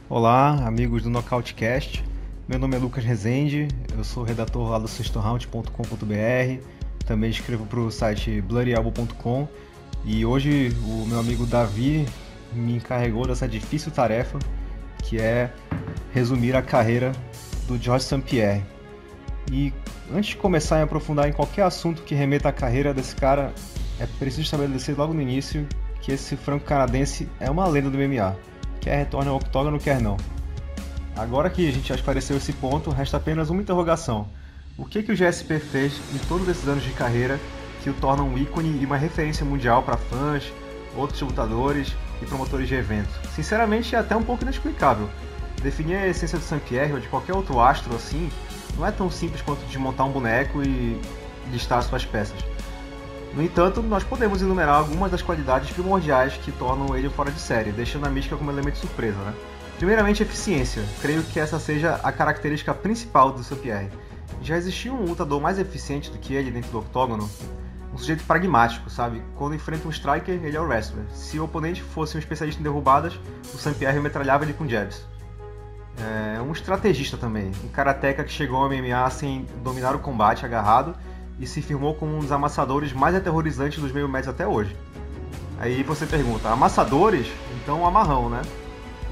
Olá, amigos do Nocautecast. Meu nome é Lucas Rezende, eu sou redator lá do sextoround.com.br, também escrevo para o site bloodyelbow.com e hoje o meu amigo Davi me encarregou dessa difícil tarefa, que é resumir a carreira do Georges St-Pierre. E antes de começar a me aprofundar em qualquer assunto que remeta à carreira desse cara, é preciso estabelecer logo no início que esse franco-canadense é uma lenda do MMA. Quer retorne ao octógono, quer não. Agora que a gente já esclareceu esse ponto, resta apenas uma interrogação. O que o GSP fez em todos esses anos de carreira que o torna um ícone e uma referência mundial para fãs, outros lutadores e promotores de eventos? Sinceramente, é até um pouco inexplicável. Definir a essência do St-Pierre ou de qualquer outro astro assim não é tão simples quanto desmontar um boneco e listar suas peças. No entanto, nós podemos enumerar algumas das qualidades primordiais que tornam ele fora de série, deixando a mística como elemento de surpresa, né? Primeiramente, eficiência. Creio que essa seja a característica principal do St-Pierre. Já existiu um lutador mais eficiente do que ele dentro do octógono? Um sujeito pragmático, sabe? Quando enfrenta um striker, ele é o wrestler. Se o oponente fosse um especialista em derrubadas, o St-Pierre metralhava ele com jabs. É um estrategista também, um karateca que chegou ao MMA sem dominar o combate agarrado e se firmou como um dos amassadores mais aterrorizantes dos meio-médios até hoje. Aí você pergunta, amassadores? Então amarrão, né?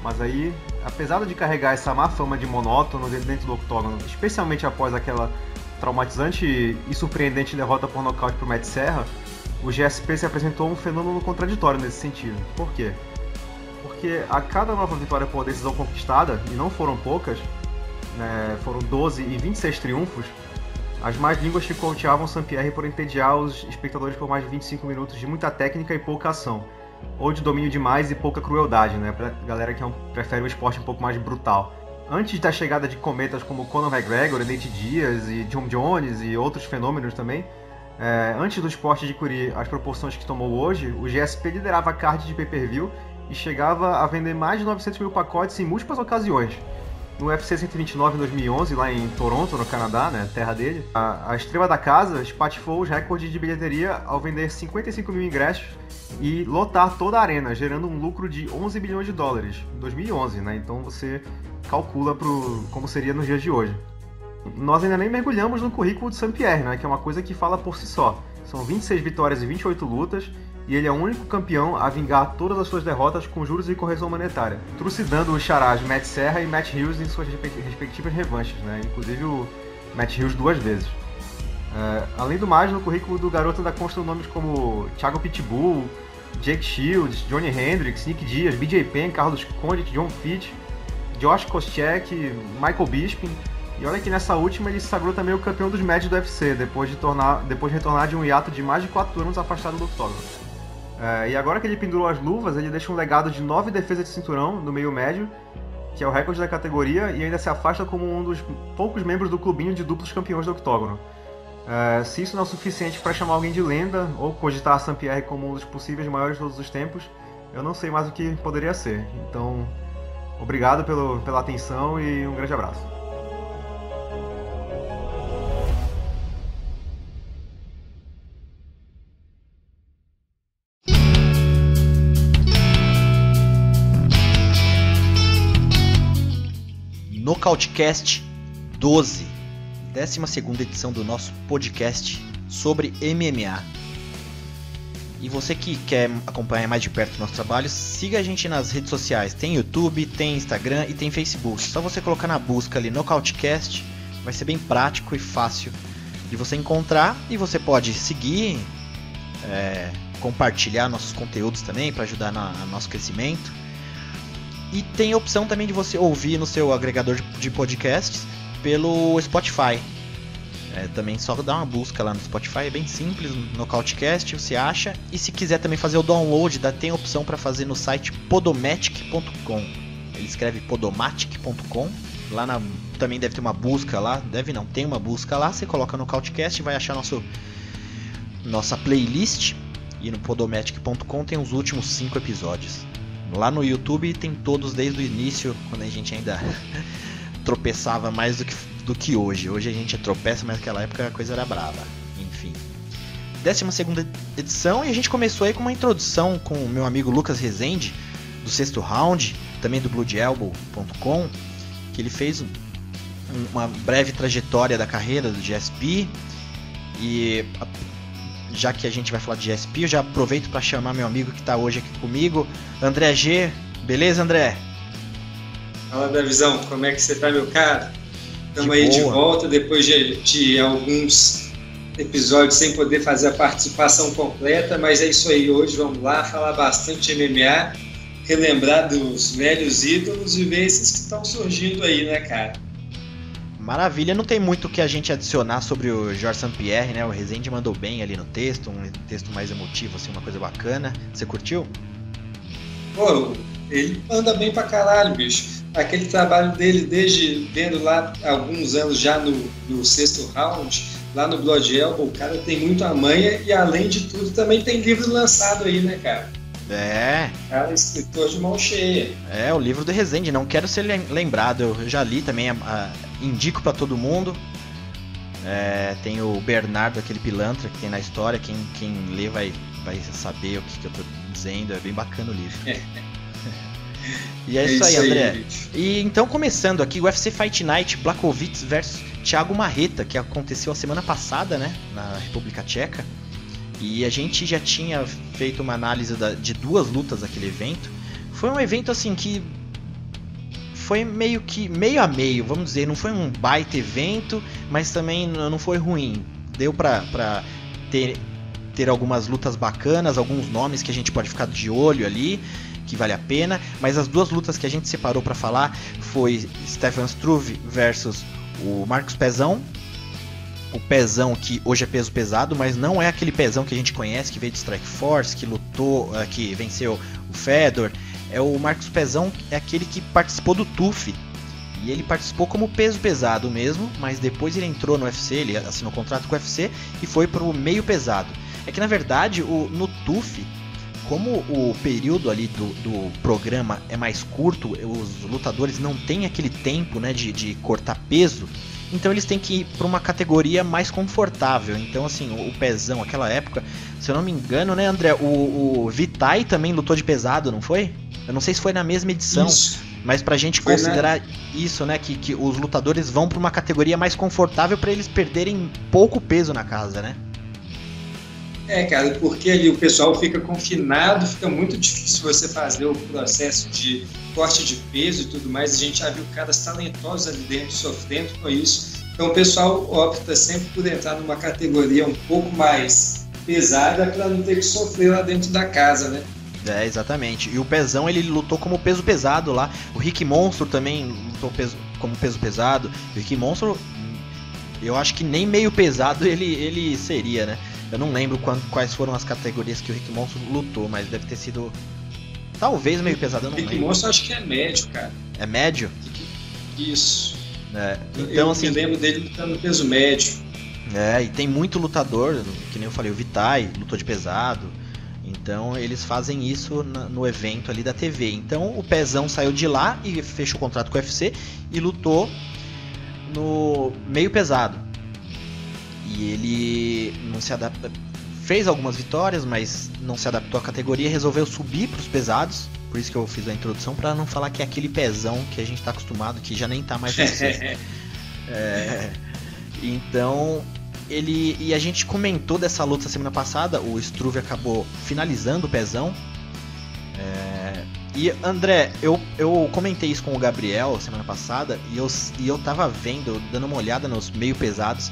Mas aí, apesar de carregar essa má fama de monótono dentro do octógono, especialmente após aquela traumatizante e surpreendente derrota por nocaute para o Matt Serra, o GSP se apresentou um fenômeno contraditório nesse sentido. Por quê? Porque a cada nova vitória por decisão conquistada, e não foram poucas, né, foram 12 e 26 triunfos, as más línguas chicoteavam St-Pierre por entediar os espectadores por mais de 25 minutos de muita técnica e pouca ação, ou de domínio demais e pouca crueldade, né, pra galera que prefere um esporte um pouco mais brutal. Antes da chegada de cometas como Conor McGregor, Nate Diaz e John Jones e outros fenômenos também, antes do esporte adquirir as proporções que tomou hoje, o GSP liderava a card de pay-per-view e chegava a vender mais de 900 mil pacotes em múltiplas ocasiões. No UFC 129 em 2011, lá em Toronto, no Canadá, né, terra dele, a estrela da casa espatifou os recordes de bilheteria ao vender 55 mil ingressos e lotar toda a arena, gerando um lucro de 11 bilhões de dólares em 2011, né? Então você calcula como seria nos dias de hoje. Nós ainda nem mergulhamos no currículo de St-Pierre, né, que é uma coisa que fala por si só. São 26 vitórias e 28 lutas, e ele é o único campeão a vingar todas as suas derrotas com juros e correção monetária, trucidando os charás Matt Serra e Matt Hughes em suas respectivas revanches, né? Inclusive o Matt Hughes 2 vezes. Além do mais, no currículo do garoto ainda constam nomes como Thiago Pitbull, Jake Shields, Johnny Hendricks, Nick Diaz, BJ Penn, Carlos Condit, John Fitch, Josh Koscheck, Michael Bisping. E olha que nessa última ele se sagrou também o campeão dos médios do UFC, depois de retornar de um hiato de mais de 4 anos afastado do octógono. E agora que ele pendurou as luvas, ele deixa um legado de 9 defesas de cinturão no meio médio, que é o recorde da categoria, e ainda se afasta como um dos poucos membros do clubinho de duplos campeões do octógono. Se isso não é o suficiente para chamar alguém de lenda, ou cogitar St-Pierre como um dos possíveis maiores de todos os tempos, eu não sei mais o que poderia ser. Então, obrigado pela atenção e um grande abraço. Nocautecast 12, 12ª edição do nosso podcast sobre MMA. E você que quer acompanhar mais de perto o nosso trabalho, siga a gente nas redes sociais. Tem YouTube, tem Instagram e tem Facebook. Só você colocar na busca ali Nocautecast, vai ser bem prático e fácil de você encontrar. E você pode seguir, compartilhar nossos conteúdos também para ajudar no nosso crescimento. E tem a opção também de você ouvir no seu agregador de podcasts pelo Spotify. Também só dá uma busca lá no Spotify, é bem simples, no Nocautecast você acha. E se quiser também fazer o download, tem a opção para fazer no site podomatic.com. Ele escreve podomatic.com. Lá também deve ter uma busca lá, tem uma busca lá, você coloca no Nocautecast e vai achar nossa playlist. E no podomatic.com tem os últimos 5 episódios. Lá no YouTube tem todos desde o início, quando a gente ainda tropeçava mais do que hoje. Hoje a gente tropeça, mas naquela época a coisa era brava. Enfim. 12ª edição, e a gente começou aí com uma introdução com o meu amigo Lucas Rezende, do Sexto Round, também do BloodElbow.com, que ele fez uma breve trajetória da carreira do GSP. E já que a gente vai falar de GSP, eu já aproveito para chamar meu amigo que está hoje aqui comigo, André G. Beleza, André? Fala, Davizão, como é que você tá, meu cara? Estamos aí de volta, depois de alguns episódios sem poder fazer a participação completa, mas é isso aí, hoje vamos lá falar bastante de MMA, relembrar dos velhos ídolos e ver esses que estão surgindo aí, né, cara? Maravilha, não tem muito o que a gente adicionar sobre o Georges St-Pierre, né? O Rezende mandou bem ali no texto, um texto mais emotivo, assim, uma coisa bacana. Você curtiu? Pô, ele anda bem pra caralho, bicho. Aquele trabalho dele, desde vendo lá alguns anos já no Sexto Round, lá no Blood Elbow, o cara tem muito a manha e, além de tudo, também tem livro lançado aí, né, cara? Cara, escritor de mão cheia. O livro do Rezende, não quero ser lembrado, eu já li também, indico pra todo mundo. Tem o Bernardo, aquele pilantra que tem na história, quem lê vai saber o que eu tô dizendo, é bem bacana o livro. E é isso aí, André. E então, começando aqui, o UFC Fight Night, Blachowicz versus Thiago Marreta, que aconteceu a semana passada, né, na República Tcheca. E a gente já tinha feito uma análise de 2 lutas daquele evento. Foi um evento assim que foi meio a meio, vamos dizer. Não foi um baita evento, mas também não foi ruim. Deu pra ter algumas lutas bacanas, alguns nomes que a gente pode ficar de olho ali, que vale a pena. Mas as 2 lutas que a gente separou pra falar foi Stefan Struve versus o Marcos Pezão. O Pezão, que hoje é peso pesado, mas não é aquele Pezão que a gente conhece, que veio de Strikeforce, que lutou, que venceu o Fedor. É o Marcos Pezão, é aquele que participou do TUF. E ele participou como peso pesado mesmo, mas depois ele entrou no UFC, ele assinou contrato com o UFC e foi para o meio pesado. É que na verdade, no TUF, como o período ali do programa é mais curto, os lutadores não têm aquele tempo, né, de cortar peso. Então eles têm que ir para uma categoria mais confortável. Então, assim, o Pezão, aquela época, se eu não me engano, né, André, o Vitaly também lutou de pesado, não foi? Eu não sei se foi na mesma edição, isso. Mas pra gente foi considerar isso, né, que os lutadores vão para uma categoria mais confortável para eles perderem pouco peso na casa, né? Cara, porque ali o pessoal fica confinado, fica muito difícil você fazer o processo de corte de peso e tudo mais. A gente já viu caras talentosos ali dentro sofrendo com isso. Então o pessoal opta sempre por entrar numa categoria um pouco mais pesada para não ter que sofrer lá dentro da casa, né? Exatamente. E o Pezão, ele lutou como peso pesado lá. O Rick Monstro também lutou como peso pesado. O Rick Monstro, eu acho que nem meio pesado ele seria, né? Eu não lembro quais foram as categorias que o Rick Monstro lutou, mas deve ter sido talvez meio pesado, eu não lembro. Rick Monstro acho que é médio, cara. É médio? Isso. Então, eu assim, me lembro dele lutando no peso médio. E tem muito lutador, que nem eu falei, o Vitaly lutou de pesado. Então eles fazem isso no evento ali da TV. Então o Pezão saiu de lá e fechou o contrato com o UFC e lutou no meio pesado. E ele não se adapta, fez algumas vitórias, mas não se adaptou à categoria e resolveu subir para os pesados. Por isso que eu fiz a introdução, para não falar que é aquele Pezão que a gente está acostumado, que já nem está mais no UFC. Então e a gente comentou dessa luta semana passada. O Struve acabou finalizando o Pezão. E André, eu comentei isso com o Gabriel semana passada e eu tava dando uma olhada nos meio pesados.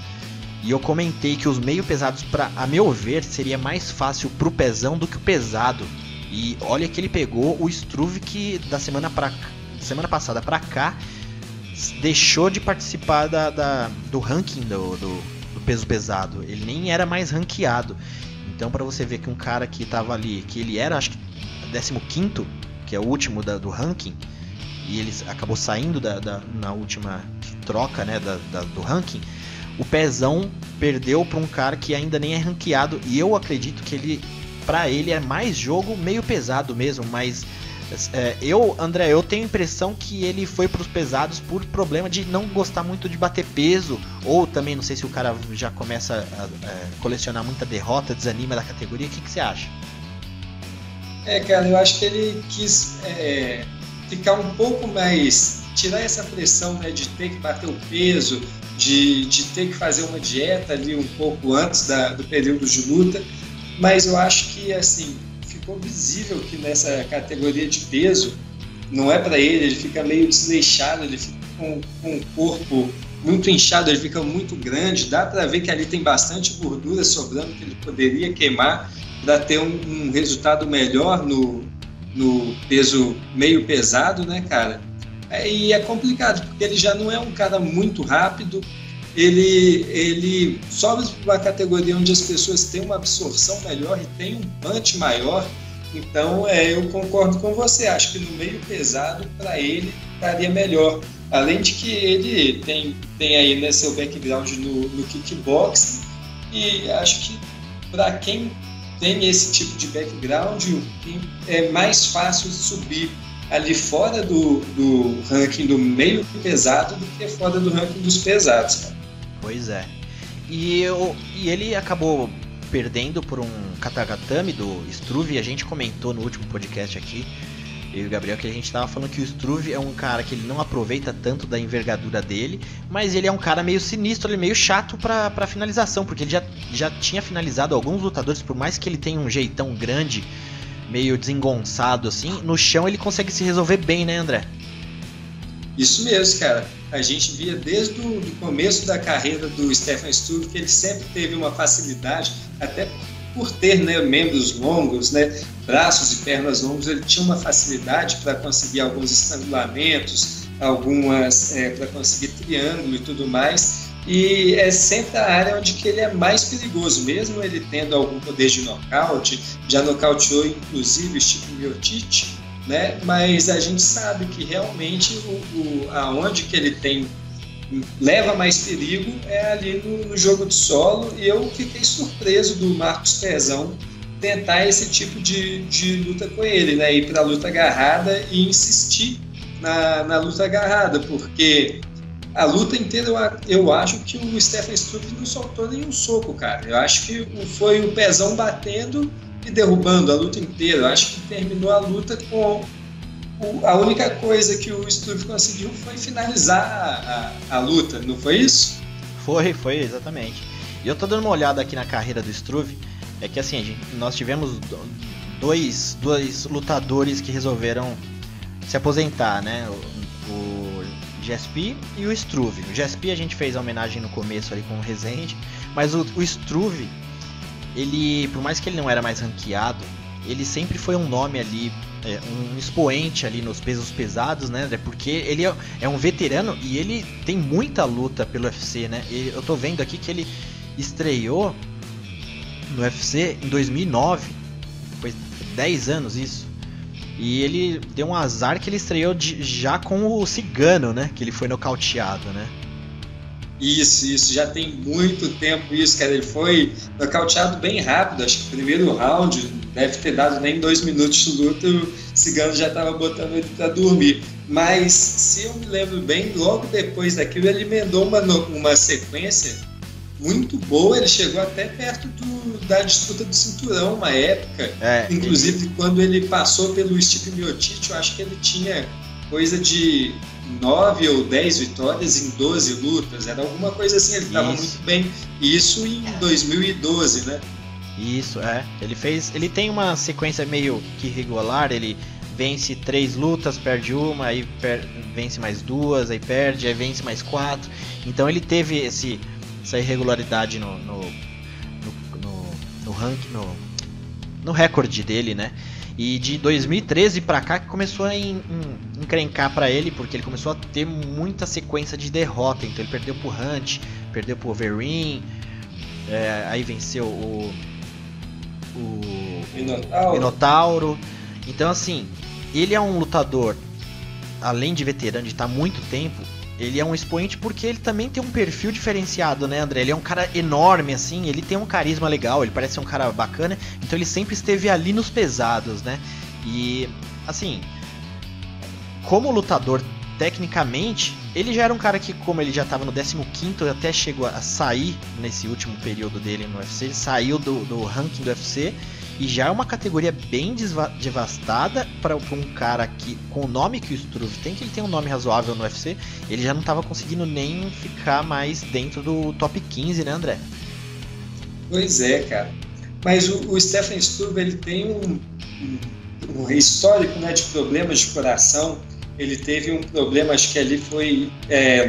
E eu comentei que os meio pesados, a meu ver, seria mais fácil pro Pezão do que o pesado. E olha que ele pegou o Struve, que da semana passada pra cá deixou de participar do ranking do peso pesado. Ele nem era mais ranqueado. Então, para você ver que um cara que tava ali, que ele era, acho que 15º, que é o último do ranking, e ele acabou saindo na última troca, né, do ranking, o pezão perdeu para um cara que ainda nem é ranqueado. E eu acredito que para ele é mais jogo meio pesado mesmo, mas André, eu tenho a impressão que ele foi para os pesados por problema de não gostar muito de bater peso, ou também não sei se o cara já começa a colecionar muita derrota, desanima da categoria. O que você acha? Cara, eu acho que ele quis ficar um pouco mais, tirar essa pressão, né, de ter que bater o peso, de ter que fazer uma dieta ali um pouco antes do período de luta, mas eu acho que assim ficou visível que nessa categoria de peso não é para ele fica meio desleixado, ele fica com o corpo muito inchado, ele fica muito grande, dá para ver que ali tem bastante gordura sobrando que ele poderia queimar para ter um resultado melhor no peso meio pesado, né, cara? E é complicado, porque ele já não é um cara muito rápido, ele sobe para uma categoria onde as pessoas têm uma absorção melhor e tem um punch maior. Então eu concordo com você, acho que no meio pesado para ele estaria melhor, além de que ele tem aí, né, seu background no kickboxing, e acho que para quem tem esse tipo de background é mais fácil subir ali fora do ranking do meio pesado do que fora do ranking dos pesados, cara. Pois é. E ele acabou perdendo por um Katagatame do Struve. A gente comentou no último podcast aqui, eu e o Gabriel, que a gente tava falando que o Struve é um cara que ele não aproveita tanto da envergadura dele, mas ele é um cara meio sinistro, ele é meio chato pra finalização, porque ele já tinha finalizado alguns lutadores, por mais que ele tenha um jeitão grande, meio desengonçado assim, no chão ele consegue se resolver bem, né, André? Isso mesmo, cara. A gente via desde o começo da carreira do Stefan Struve que ele sempre teve uma facilidade, até por ter, né, membros longos, né, braços e pernas longos, ele tinha uma facilidade para conseguir alguns estrangulamentos, para conseguir triângulo e tudo mais. E é sempre a área onde que ele é mais perigoso, mesmo ele tendo algum poder de nocaute, já nocauteou inclusive o Stipe Miocic, né? Mas a gente sabe que realmente aonde que ele leva mais perigo é ali no jogo de solo, e eu fiquei surpreso do Marcos Pezão tentar esse tipo de luta com ele, né? Ir para a luta agarrada e insistir na luta agarrada, porque a luta inteira eu acho que o Stefan Struve não soltou nenhum soco, cara. Eu acho que foi o Pezão batendo e derrubando a luta inteira. Eu acho que terminou a luta com a única coisa que o Struve conseguiu foi finalizar a luta, não foi isso? Foi, exatamente. E eu tô dando uma olhada aqui na carreira do Struve, é que assim, nós tivemos dois lutadores que resolveram se aposentar, né? O GSP e o Struve. O GSP a gente fez a homenagem no começo ali com o Rezende, mas o Struve, ele, por mais que ele não era mais ranqueado, ele sempre foi um nome ali, um expoente ali nos pesos pesados, né? Porque ele é um veterano e ele tem muita luta pelo UFC, né? E eu tô vendo aqui que ele estreou no UFC em 2009, foi 10 anos isso. E ele deu um azar que ele estreou já com o Cigano, né? Que ele foi nocauteado, né? Isso, já tem muito tempo isso, cara. Ele foi nocauteado bem rápido, acho que o primeiro round deve ter dado nem 2 minutos de luta, o Cigano já estava botando ele para dormir. Mas, se eu me lembro bem, logo depois daquilo ele emendou uma sequência muito boa, ele chegou até perto da disputa do cinturão uma época, inclusive quando ele passou pelo Stipe Miocic, eu acho que ele tinha coisa de 9 ou 10 vitórias em 12 lutas, era alguma coisa assim, ele estava muito bem, isso em 2012, né? Isso, ele tem uma sequência meio que irregular, ele vence 3 lutas, perde uma, aí vence mais 2, aí perde, aí vence mais 4, então ele teve essa irregularidade no ranking, no recorde dele, né? E de 2013 pra cá que começou a encrencar pra ele, porque ele começou a ter muita sequência de derrota. Então ele perdeu pro Hunt, perdeu pro Overeem, aí venceu o Minotauro. Então, assim, ele é um lutador, além de veterano, de estar há muito tempo, ele é um expoente porque ele também tem um perfil diferenciado, né, André? Ele é um cara enorme, assim, ele tem um carisma legal, ele parece ser um cara bacana, então ele sempre esteve ali nos pesados, né? E, assim, como lutador, tecnicamente, ele já era um cara que, como ele já estava no 15º, até chegou a sair nesse último período dele no UFC, ele saiu do ranking do UFC, e já é uma categoria bem devastada para um cara que, com o nome que o Struve tem, que ele tem um nome razoável no UFC, ele já não estava conseguindo nem ficar mais dentro do top 15, né, André? Pois é, cara. Mas o Stefan Struve, ele tem um histórico, né, de problemas de coração. Ele teve um problema, acho que ali foi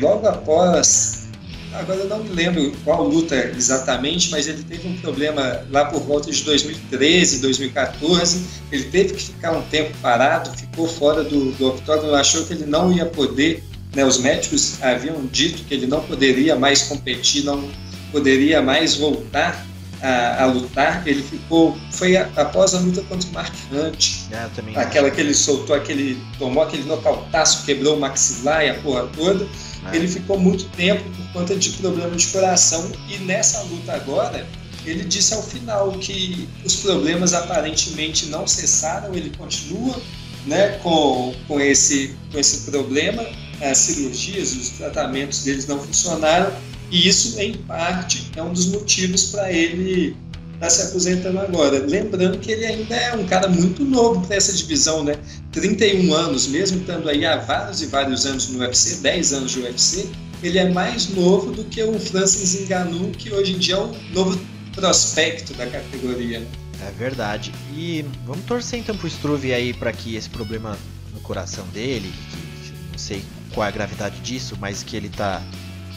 logo após... Agora eu não me lembro qual luta exatamente, mas ele teve um problema lá por volta de 2013, 2014. Ele teve que ficar um tempo parado, ficou fora do octógono, achou que ele não ia poder, né, os médicos haviam dito que ele não poderia mais competir, não poderia mais voltar a lutar. Ele foi após a luta contra o Mark Hunt, aquela que ele soltou, tomou aquele nocautaço, quebrou o maxilar e a porra toda. Ele ficou muito tempo por conta de problema de coração, e nessa luta agora ele disse ao final que os problemas aparentemente não cessaram, ele continua, né, com esse problema, as cirurgias, os tratamentos deles não funcionaram, e isso em parte é um dos motivos para ele estar se aposentando agora. Lembrando que ele ainda é um cara muito novo para essa divisão, né? 31 anos, mesmo estando aí há vários e vários anos no UFC, 10 anos de UFC, ele é mais novo do que o Francis Ngannou, que hoje em dia é um novo prospecto da categoria, né? É verdade. E vamos torcer então pro Struve aí para que esse problema no coração dele, que não sei qual é a gravidade disso, mas que ele tá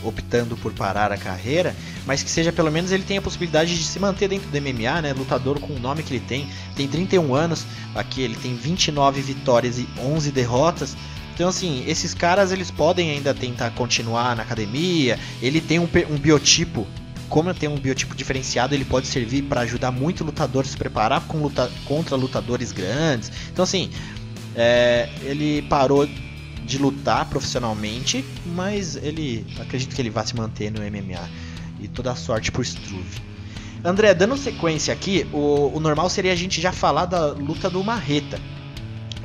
optando por parar a carreira, mas que seja, pelo menos ele tem a possibilidade de se manter dentro do MMA, né? Lutador com o nome que ele tem 31 anos, aqui ele tem 29 vitórias e 11 derrotas. Então, assim, esses caras, eles podem ainda tentar continuar na academia. Ele tem um biotipo, como tem um biotipo diferenciado, ele pode servir para ajudar muito o lutador a se preparar contra lutadores grandes. Então, assim, ele parou de lutar profissionalmente, mas acredito que ele vai se manter no MMA, e toda a sorte pro Struve. André, dando sequência aqui, o normal seria a gente já falar da luta do Marreta,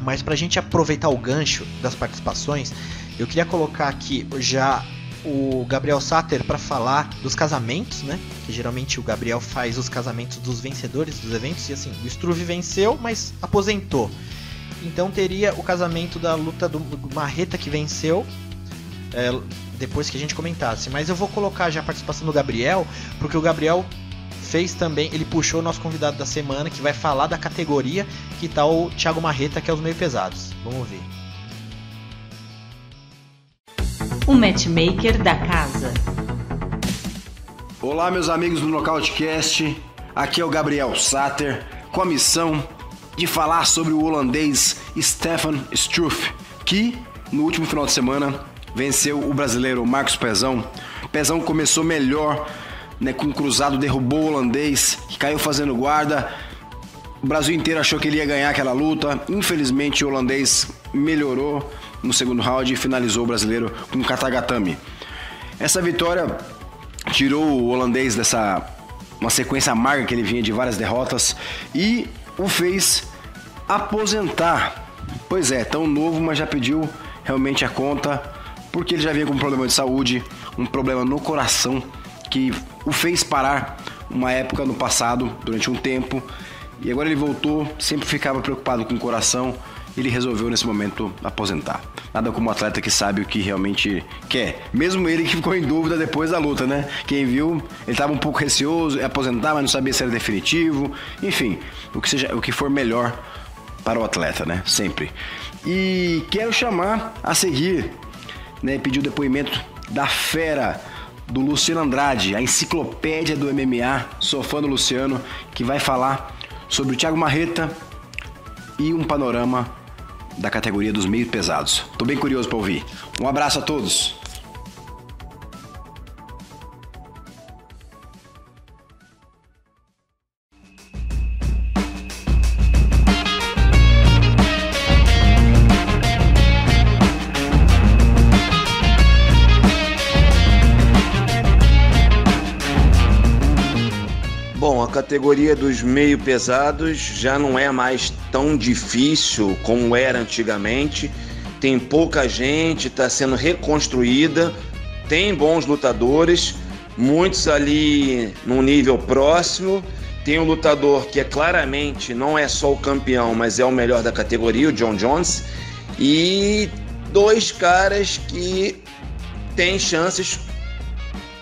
mas pra gente aproveitar o gancho das participações, eu queria colocar aqui já o Gabriel Satter para falar dos casamentos, né? Que geralmente o Gabriel faz os casamentos dos vencedores dos eventos, e assim, o Struve venceu, mas aposentou. Então teria o casamento da luta do Marreta, que venceu, depois que a gente comentasse. Mas eu vou colocar já a participação do Gabriel, porque o Gabriel fez também, ele puxou o nosso convidado da semana, que vai falar da categoria, que tá o Thiago Marreta, que é os meio pesados. Vamos ver. O matchmaker da casa. Olá, meus amigos do Nocautecast. Aqui é o Gabriel Satter, com a missão de falar sobre o holandês Stefan Struve, que no último final de semana venceu o brasileiro Marcos Pezão. Pezão começou melhor, né, com um cruzado, derrubou o holandês, que caiu fazendo guarda. O Brasil inteiro achou que ele ia ganhar aquela luta. Infelizmente o holandês melhorou no segundo round e finalizou o brasileiro com um katagatame. Essa vitória tirou o holandês uma sequência amarga que ele vinha de várias derrotas e o fez aposentar. Pois é, tão novo, mas já pediu realmente a conta, porque ele já vinha com um problema de saúde, um problema no coração, que o fez parar uma época no passado, durante um tempo, e agora ele voltou, sempre ficava preocupado com o coração, ele resolveu nesse momento aposentar. Nada como um atleta que sabe o que realmente quer. Mesmo ele que ficou em dúvida depois da luta, né? Quem viu, ele estava um pouco receoso, ia aposentar, mas não sabia se era definitivo. Enfim, o que for melhor para o atleta, né? Sempre. E quero chamar a seguir, né? Pedir o depoimento da fera, do Luciano Andrade, a enciclopédia do MMA. Sou fã do Luciano, que vai falar sobre o Thiago Marreta e um panorama da categoria dos meio pesados. Tô bem curioso para ouvir. Um abraço a todos. categoria dos meio pesados já não é mais tão difícil como era antigamente. Tem pouca gente, está sendo reconstruída, tem bons lutadores, muitos ali num nível próximo. Tem um lutador que claramente não é só o campeão, mas é o melhor da categoria, o Jon Jones. E 2 caras que têm chances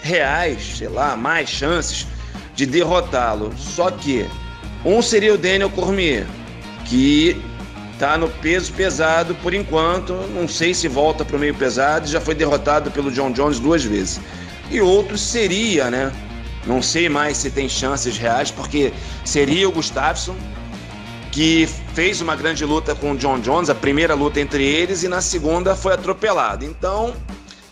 reais, sei lá, mais chances de derrotá-lo. Só que um seria o Daniel Cormier, que está no peso pesado por enquanto, não sei se volta para o meio pesado, já foi derrotado pelo Jon Jones 2 vezes. E outro seria, né? Não sei mais se tem chances reais, porque seria o Gustafsson, que fez uma grande luta com o Jon Jones, a primeira luta entre eles, e na segunda foi atropelado. Então,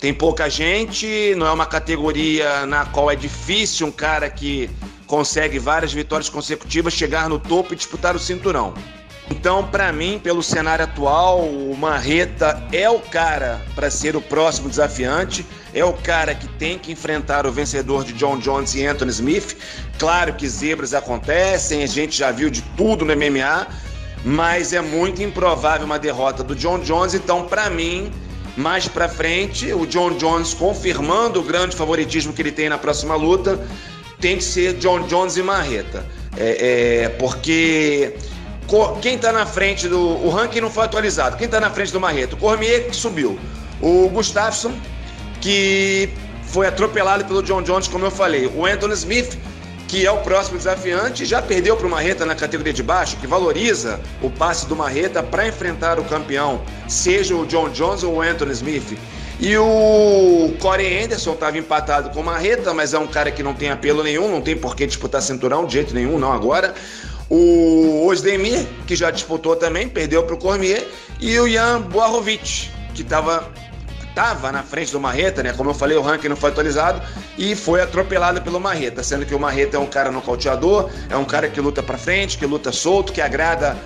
tem pouca gente, não é uma categoria na qual é difícil um cara que consegue várias vitórias consecutivas chegar no topo e disputar o cinturão. Então, para mim, pelo cenário atual, o Marreta é o cara para ser o próximo desafiante, é o cara que tem que enfrentar o vencedor de Jon Jones e Anthony Smith. Claro que zebras acontecem, a gente já viu de tudo no MMA, mas é muito improvável uma derrota do Jon Jones. Então, para mim, mais para frente, o Jon Jones confirmando o grande favoritismo que ele tem na próxima luta, tem que ser Jon Jones e Marreta. Porque quem está na frente do... O ranking não foi atualizado. Quem está na frente do Marreta? O Cormier, que subiu. O Gustafsson, que foi atropelado pelo Jon Jones, como eu falei. O Anthony Smith, que é o próximo desafiante, já perdeu para o Marreta na categoria de baixo, que valoriza o passe do Marreta para enfrentar o campeão, seja o Jon Jones ou o Anthony Smith. E o Corey Anderson estava empatado com o Marreta, mas é um cara que não tem apelo nenhum, não tem por que disputar cinturão de jeito nenhum, não agora. O Ozdemir, que já disputou também, perdeu para o Cormier. E o Jan Blachowicz, que estava na frente do Marreta, né? Como eu falei, o ranking não foi atualizado e foi atropelado pelo Marreta, sendo que o Marreta é um cara nocauteador, é um cara que luta para frente, que luta solto, que agrada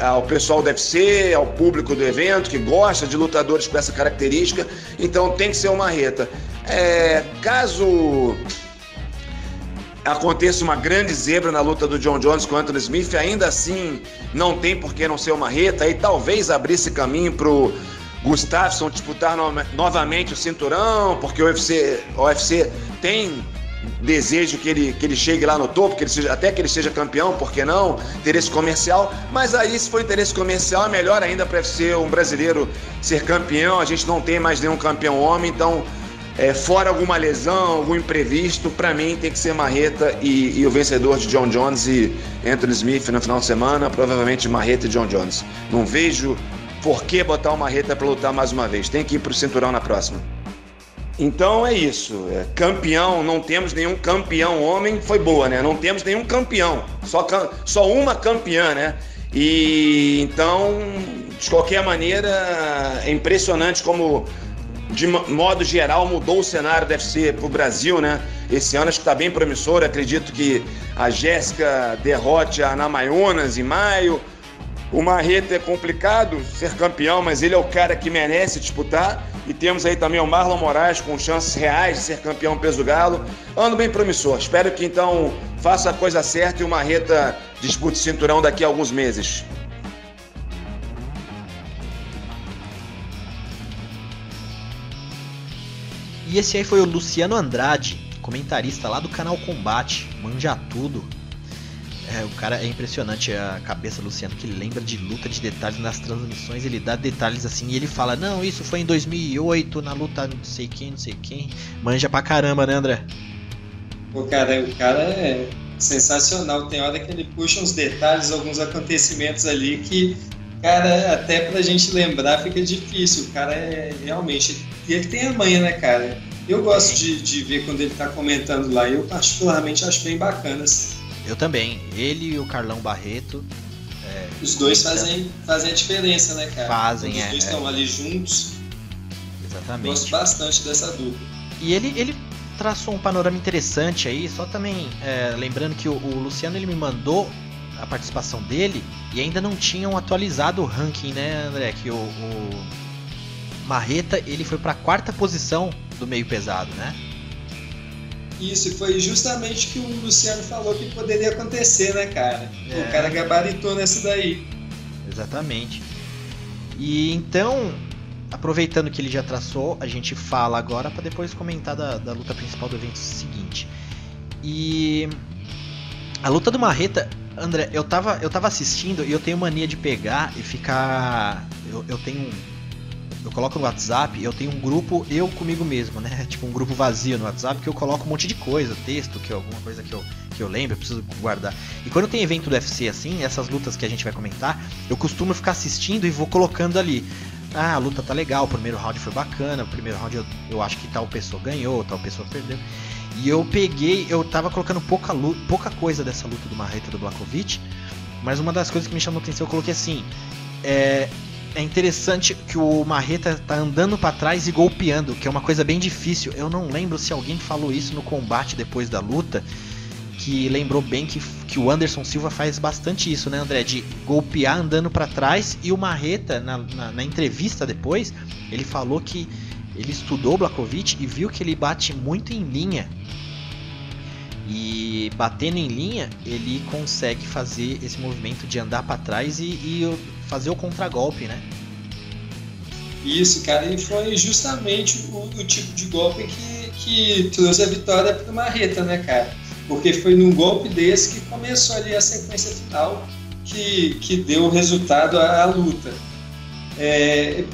ao pessoal do UFC, ao público do evento, que gosta de lutadores com essa característica. Então tem que ser o Marreta. Caso aconteça uma grande zebra na luta do Jon Jones com o Anthony Smith, ainda assim não tem por que não ser o Marreta, e talvez abrisse caminho pro Gustafsson disputar novamente o cinturão, porque o UFC tem desejo que ele chegue lá no topo, até que ele seja campeão, por que não? Interesse comercial, mas aí se for interesse comercial é melhor ainda para o UFC um brasileiro ser campeão. A gente não tem mais nenhum campeão homem, então fora alguma lesão, algum imprevisto, para mim tem que ser Marreta e o vencedor de Jon Jones e Anthony Smith no final de semana, provavelmente Marreta e Jon Jones. Não vejo por que botar o Marreta para lutar mais uma vez, tem que ir pro cinturão na próxima. Então é isso, campeão, não temos nenhum campeão homem, foi boa, né? Não temos nenhum campeão, só uma campeã, né? E então, de qualquer maneira, é impressionante como, de modo geral, mudou o cenário do UFC pro Brasil, né? Esse ano acho que está bem promissor, acredito que a Jéssica derrote a Ana Mayunas em maio. O Marreta é complicado ser campeão, mas ele é o cara que merece disputar. E temos aí também o Marlon Moraes com chances reais de ser campeão peso galo. Ano bem promissor. Espero que então faça a coisa certa e o Marreta dispute o cinturão daqui a alguns meses. E esse aí foi o Luciano Andrade, comentarista lá do canal Combate, manja tudo. O cara é impressionante, a cabeça do Luciano, que ele lembra de luta, de detalhes nas transmissões, ele dá detalhes assim e ele fala, não, isso foi em 2008, na luta não sei quem, manja pra caramba, né, André? O cara é sensacional, tem hora que ele puxa uns detalhes, alguns acontecimentos ali que, cara, até pra gente lembrar fica difícil, o cara realmente, e ele tem a manha, né, cara? Eu gosto de ver quando ele tá comentando lá, eu particularmente acho bem bacanas. Eu também. Ele e o Carlão Barreto. Os dois fazem a diferença, né, cara? Fazem, os dois estão ali juntos. Exatamente. Gosto bastante dessa dupla. E ele traçou um panorama interessante aí, só também lembrando que o Luciano ele me mandou a participação dele e ainda não tinham atualizado o ranking, né, André? Que o Marreta ele foi para a 4ª posição do meio pesado, né? Isso, foi justamente o que o Luciano falou que poderia acontecer, né, cara? O cara gabaritou nessa daí. Exatamente. E então, aproveitando que ele já traçou, a gente fala agora para depois comentar da luta principal do evento seguinte. E a luta do Marreta, André, eu tava assistindo e eu tenho mania de pegar e ficar... Eu coloco no WhatsApp, eu tenho um grupo eu comigo mesmo, né? Tipo um grupo vazio no WhatsApp que eu coloco um monte de coisa, texto, alguma coisa que eu lembro, eu preciso guardar. E quando tem evento do UFC assim, essas lutas que a gente vai comentar, eu costumo ficar assistindo e vou colocando ali. Ah, a luta tá legal, o primeiro round foi bacana, o primeiro round eu acho que tal pessoa ganhou, tal pessoa perdeu. E eu tava colocando pouca coisa dessa luta do Marreta e do Blachowicz, mas uma das coisas que me chamou a atenção, eu coloquei assim, é interessante que o Marreta tá andando pra trás e golpeando, que é uma coisa bem difícil. Eu não lembro se alguém falou isso no combate depois da luta, que lembrou bem que o Anderson Silva faz bastante isso, né, André? De golpear andando pra trás. E o Marreta, na entrevista depois, ele falou que ele estudou o Blachowicz e viu que ele bate muito em linha. E batendo em linha, ele consegue fazer esse movimento de andar pra trás e fazer o contragolpe, né? Isso, cara, e foi justamente o tipo de golpe que trouxe a vitória pro Marreta, né, cara? Porque foi num golpe desse que começou ali a sequência final que deu o resultado à luta.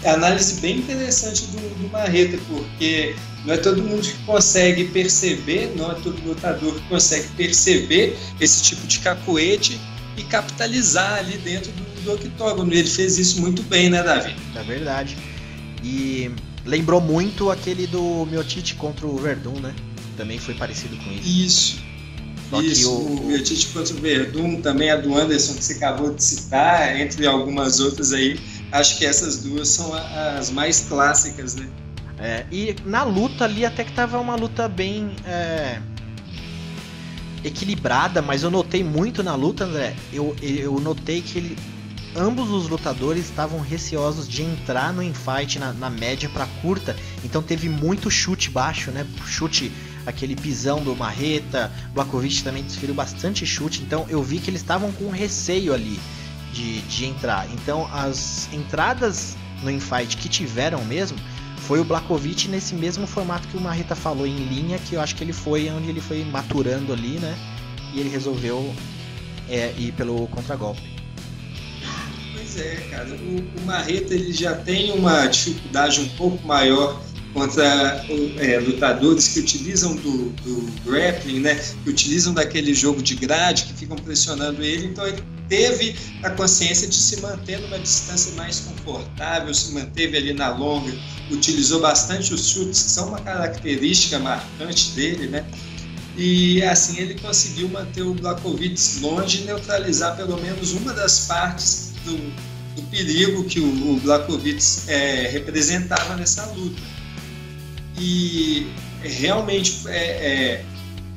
Análise bem interessante do Marreta, porque não é todo mundo que consegue perceber, não é todo lutador que consegue perceber esse tipo de cacoete e capitalizar ali dentro do octógono. Ele fez isso muito bem, né, Davi? É verdade. E lembrou muito aquele do Miocic contra o Verdun, né? Também foi parecido com isso. Isso, o Miocic contra o Verdun, também a do Anderson que você acabou de citar, entre algumas outras aí. Acho que essas duas são as mais clássicas, né? E na luta ali até que tava uma luta bem equilibrada, mas eu notei muito na luta, André, eu notei que ambos os lutadores estavam receosos de entrar no infight na média para curta, então teve muito chute baixo, né? Chute, aquele pisão do Marreta, Blachowicz também desferiu bastante chute, então eu vi que eles estavam com receio ali de entrar. Então as entradas no infight que tiveram mesmo foi o Blachowicz nesse mesmo formato que o Marreta falou, em linha, que eu acho que ele foi onde ele foi maturando ali, né? E ele resolveu ir pelo contragolpe. Pois é, cara. O Marreta ele já tem uma dificuldade um pouco maior contra lutadores que utilizam do grappling, né? Que utilizam daquele jogo de grade, que ficam pressionando ele. Então ele teve a consciência de se manter numa distância mais confortável, se manteve ali na longa, utilizou bastante os chutes, que são uma característica marcante dele, né? E assim ele conseguiu manter o Blachowicz longe e neutralizar pelo menos uma das partes do perigo que o Blachowicz representava nessa luta. E realmente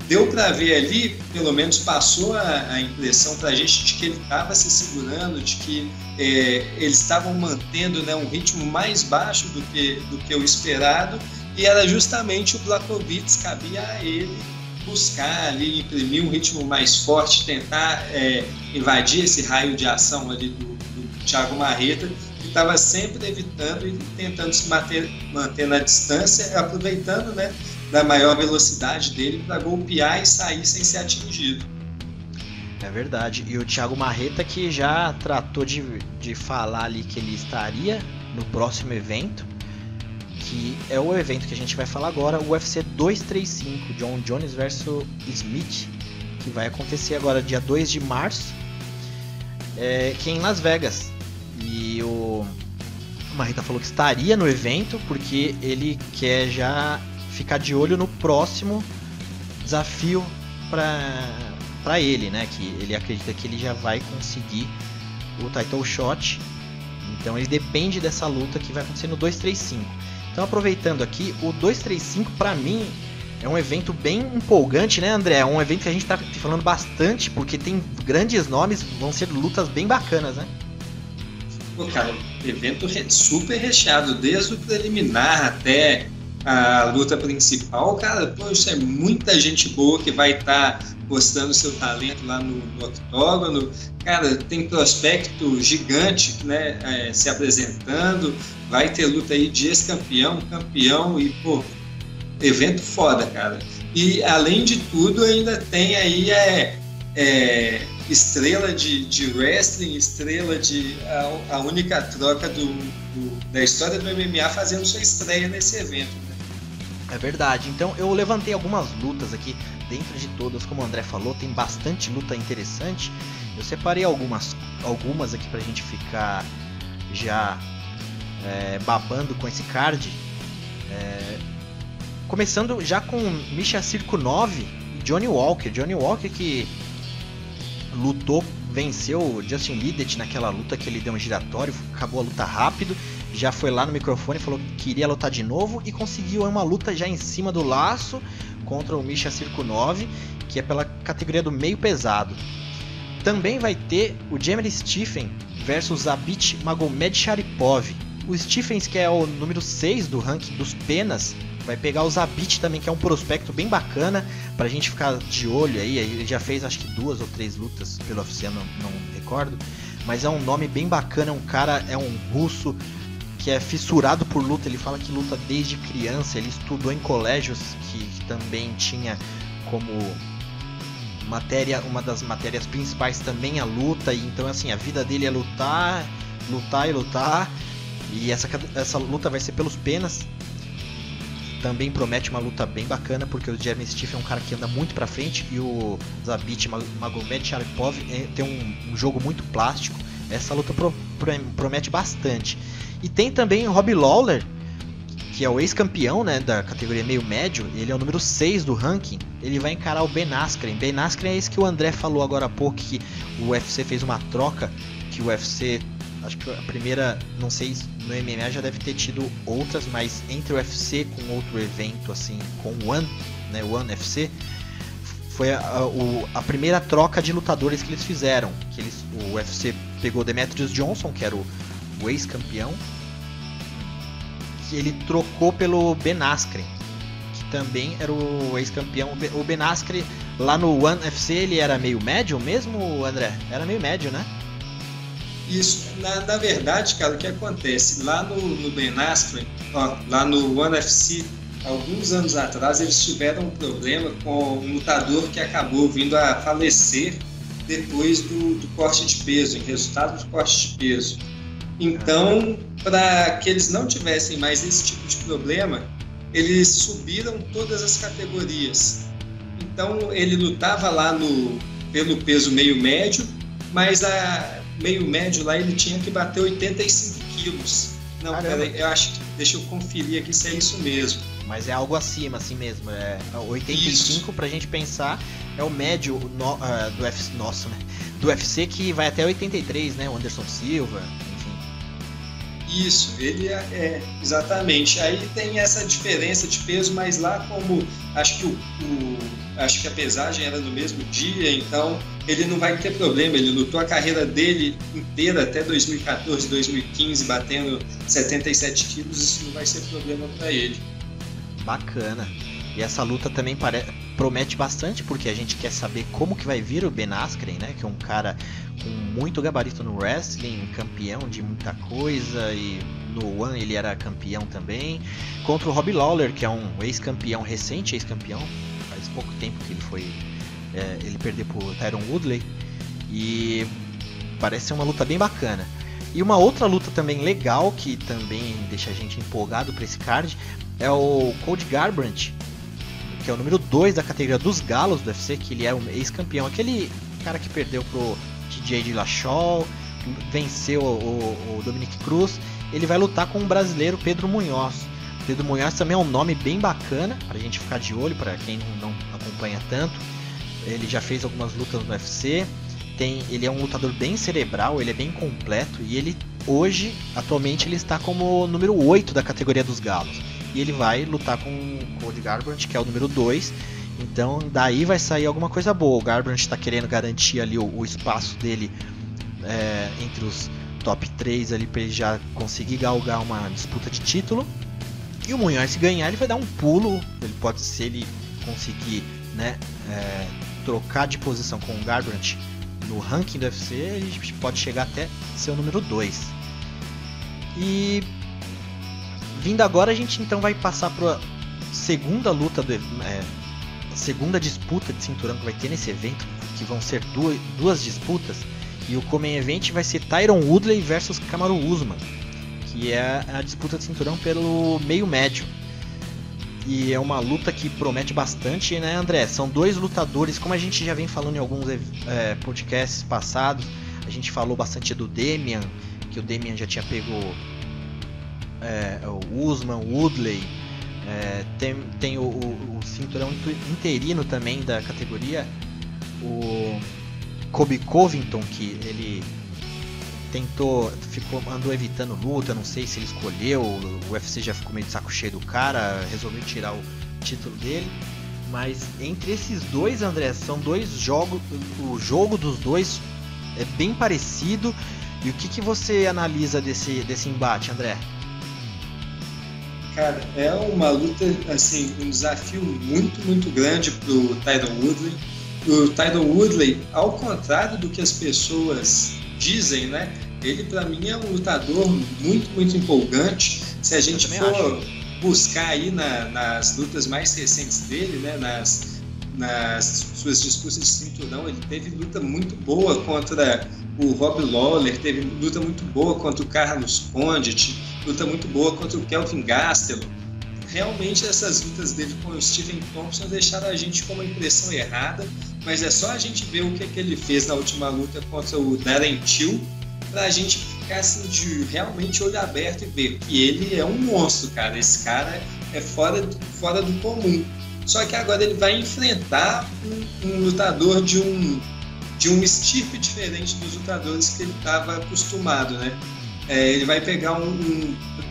deu para ver ali, pelo menos passou a impressão para a gente de que ele estava se segurando, de que eles estavam mantendo, né, um ritmo mais baixo do que o esperado, e era justamente o Blachowicz, cabia a ele buscar ali, imprimir um ritmo mais forte, tentar invadir esse raio de ação ali do Thiago Marreta, que estava sempre evitando e tentando se manter na distância, aproveitando, né, da maior velocidade dele para golpear e sair sem ser atingido. É verdade. E o Thiago Marreta, que já tratou de falar ali que ele estaria no próximo evento, que é o evento que a gente vai falar agora, o UFC 235, John Jones vs Smith, que vai acontecer agora dia 2 de março, que é em Las Vegas. E o Marreta falou que estaria no evento porque ele quer já ficar de olho no próximo desafio para ele, né? Que ele acredita que ele já vai conseguir o title shot. Então ele depende dessa luta que vai acontecer no 235. Então, aproveitando aqui, o 235 para mim é um evento bem empolgante, né, André? É um evento que a gente tá falando bastante porque tem grandes nomes, vão ser lutas bem bacanas, né? Pô, cara, evento super recheado, desde o preliminar até a luta principal, cara, poxa, é muita gente boa que vai estar mostrando seu talento lá no octógono. Cara, tem prospecto gigante, né, se apresentando. Vai ter luta aí de ex-campeão, campeão e, pô, evento foda, cara. E, além de tudo, ainda tem aí estrela de wrestling, estrela de a única troca da história do MMA fazendo sua estreia nesse evento, né? É verdade. Então eu levantei algumas lutas aqui, dentro de todas, como o André falou, tem bastante luta interessante. Eu separei algumas aqui pra gente ficar já babando com esse card. Começando já com Misha Circo 9 e Johnny Walker. Johnny Walker que lutou, venceu o Justin Lidet naquela luta que ele deu um giratório, acabou a luta rápido, já foi lá no microfone, falou que queria lutar de novo e conseguiu uma luta já em cima do laço contra o Misha Circo 9, que é pela categoria do meio pesado. Também vai ter o Jamel Stephen versus Zabit Magomedcharipov. O Stephens, que é o número 6 do ranking dos penas, vai pegar o Zabit também, que é um prospecto bem bacana pra gente ficar de olho aí. Ele já fez acho que 2 ou 3 lutas pelo UFC, não recordo. Mas é um nome bem bacana, é um russo que é fissurado por luta. Ele fala que luta desde criança, ele estudou em colégios que também tinha como uma das matérias principais também a luta. E então assim, a vida dele é lutar. E essa luta vai ser pelos penas. Também promete uma luta bem bacana, porque o Jeremy Stephen é um cara que anda muito pra frente e o Zabit Magomedcharipov tem um jogo muito plástico. Essa luta promete bastante. E tem também o Robbie Lawler, que é o ex-campeão, né, da categoria meio médio. Ele é o número 6 do ranking. Ele vai encarar o Ben Askren. Ben Askren é esse que o André falou agora há pouco, que o UFC fez uma troca, que o UFC... Acho que a primeira, não sei, no MMA já deve ter tido outras, mas entre o UFC com outro evento, assim, com o One, né, o One UFC, foi a primeira troca de lutadores que eles fizeram. O UFC pegou Demetrius Johnson, que era o ex-campeão, que ele trocou pelo Ben Askren, que também era o ex-campeão. O Ben Askren, lá no One UFC, ele era meio médio mesmo, André? Era meio médio, né? Isso, na verdade, cara, o que acontece? Lá no Ben Askren, lá no One UFC, alguns anos atrás, eles tiveram um problema com um lutador que acabou vindo a falecer depois do corte de peso, em resultado do corte de peso. Então, para que eles não tivessem mais esse tipo de problema, eles subiram todas as categorias. Então, ele lutava lá pelo peso meio médio, mas meio médio lá ele tinha que bater 85 quilos. Não, peraí, eu acho que... Deixa eu conferir aqui se é isso mesmo. Mas é algo acima, assim mesmo. 85 isso. Pra gente pensar, é o médio do UFC, nosso, né? Do UFC, que vai até 83, né? O Anderson Silva, enfim. Isso, ele exatamente. Aí tem essa diferença de peso, mas lá como acho que a pesagem era no mesmo dia, então ele não vai ter problema. Ele lutou a carreira dele inteira até 2014, 2015, batendo 77 quilos, isso não vai ser problema para ele. Bacana. E essa luta também promete bastante, porque a gente quer saber como que vai vir o Ben Askren, né? Que é um cara com muito gabarito no wrestling, campeão de muita coisa, e no One ele era campeão também. Contra o Robbie Lawler, que é um ex-campeão, recente ex-campeão, faz pouco tempo que ele perdeu pro Tyron Woodley, e parece ser uma luta bem bacana. E uma outra luta também legal, que também deixa a gente empolgado para esse card, é o Cody Garbrandt, que é o número 2 da categoria dos galos do UFC, que ele é um ex-campeão, aquele cara que perdeu pro TJ Dillashaw, venceu o Dominic Cruz. Ele vai lutar com o brasileiro Pedro Munhoz. Pedro Munhoz também é um nome bem bacana pra gente ficar de olho, para quem não acompanha tanto. Ele já fez algumas lutas no UFC, ele é um lutador bem cerebral, ele é bem completo, e ele hoje, atualmente, ele está como número 8 da categoria dos galos. E ele vai lutar com o Cody Garbrandt, que é o número 2. Então daí vai sair alguma coisa boa. O Garbrandt está querendo garantir ali o espaço dele entre os top 3 ali, para ele já conseguir galgar uma disputa de título. E o Munhoz, se ganhar, ele vai dar um pulo. Ele pode, se ele conseguir, né, trocar de posição com o Garbrandt no ranking do UFC, ele pode chegar até ser o número 2. E vindo agora, a gente então vai passar para a segunda luta, a segunda disputa de cinturão que vai ter nesse evento, que vão ser duas disputas. E o Main Event vai ser Tyron Woodley versus Kamaru Usman, que é a disputa de cinturão pelo meio médio. E é uma luta que promete bastante, né, André? São dois lutadores, como a gente já vem falando em alguns podcasts passados. A gente falou bastante do Demian, que o Demian já tinha pego o Usman, o Woodley. Tem o cinturão interino também da categoria, o Colby Covington, que ele andou evitando luta, não sei se ele escolheu, o UFC já ficou meio de saco cheio do cara, resolveu tirar o título dele. Mas entre esses dois, André, são dois jogos, o jogo dos dois é bem parecido. E o que você analisa desse embate, André? Cara, é uma luta, assim, um desafio muito, muito grande pro Tyron Woodley. O Tyron Woodley, ao contrário do que as pessoas dizem, né? Ele, para mim, é um lutador muito, muito empolgante. Se a gente for buscar aí nas lutas mais recentes dele, né? Nas suas disputas de cinturão, ele teve luta muito boa contra o Rob Lawler, teve luta muito boa contra o Carlos Condit, luta muito boa contra o Kelvin Gastelum. Realmente essas lutas dele com o Stephen Thompson deixaram a gente com uma impressão errada, mas é só a gente ver o que ele fez na última luta contra o Darren Till pra gente ficar assim de realmente olho aberto e ver que ele é um monstro, cara. Esse cara é fora do comum. Só que agora ele vai enfrentar um lutador de um estirpe diferente dos lutadores que ele estava acostumado, né? Ele vai pegar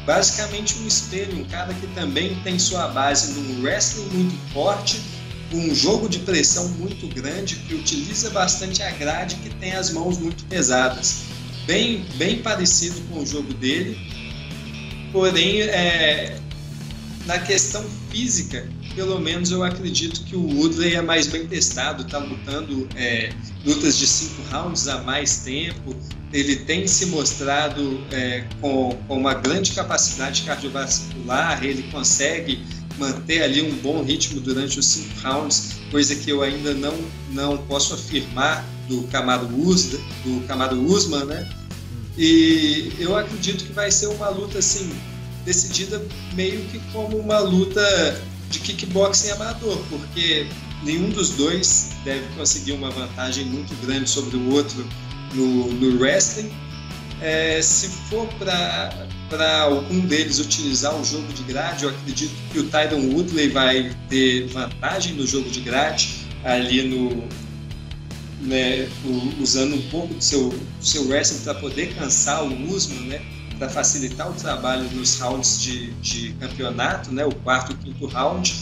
basicamente um espelho, um cara que também tem sua base num wrestling muito forte, um jogo de pressão muito grande, que utiliza bastante a grade, que tem as mãos muito pesadas. Bem parecido com o jogo dele, porém, na questão física, pelo menos eu acredito que o Woodley é mais bem testado, está lutando lutas de 5 rounds há mais tempo. Ele tem se mostrado com uma grande capacidade cardiovascular, ele consegue manter ali um bom ritmo durante os 5 rounds, coisa que eu ainda não posso afirmar do Kamaru Usman, né? E eu acredito que vai ser uma luta assim, decidida meio que como uma luta de kickboxing amador, porque nenhum dos dois deve conseguir uma vantagem muito grande sobre o outro no wrestling. Se for para algum deles utilizar o jogo de grade, eu acredito que o Tyron Woodley vai ter vantagem no jogo de grade, ali usando um pouco do seu wrestling para poder cansar o Usman, né, para facilitar o trabalho nos rounds de campeonato, né, o quarto e quinto round.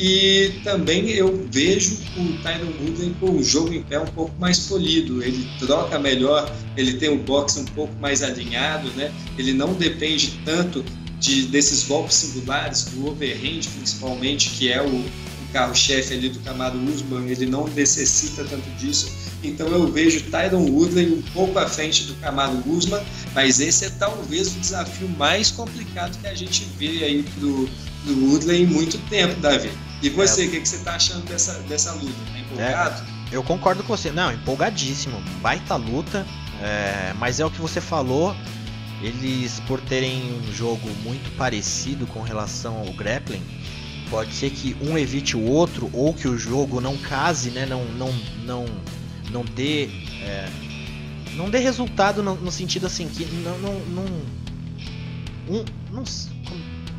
E também eu vejo o Tyron Woodley com o jogo em pé um pouco mais polido, ele troca melhor, ele tem o boxe um pouco mais alinhado, né? Ele não depende tanto desses golpes singulares, do overhand principalmente, que é o carro-chefe ali do Kamaru Usman, ele não necessita tanto disso. Então eu vejo o Tyron Woodley um pouco à frente do Kamaru Usman, mas esse é talvez o desafio mais complicado que a gente vê aí do Woodley em muito tempo, Davi. E você, o que você está achando dessa luta? Tá empolgado? Eu concordo com você. Não, empolgadíssimo. Baita luta. Mas é o que você falou. Eles, por terem um jogo muito parecido com relação ao grappling, pode ser que um evite o outro, ou que o jogo não case, né? Não dê resultado no sentido assim que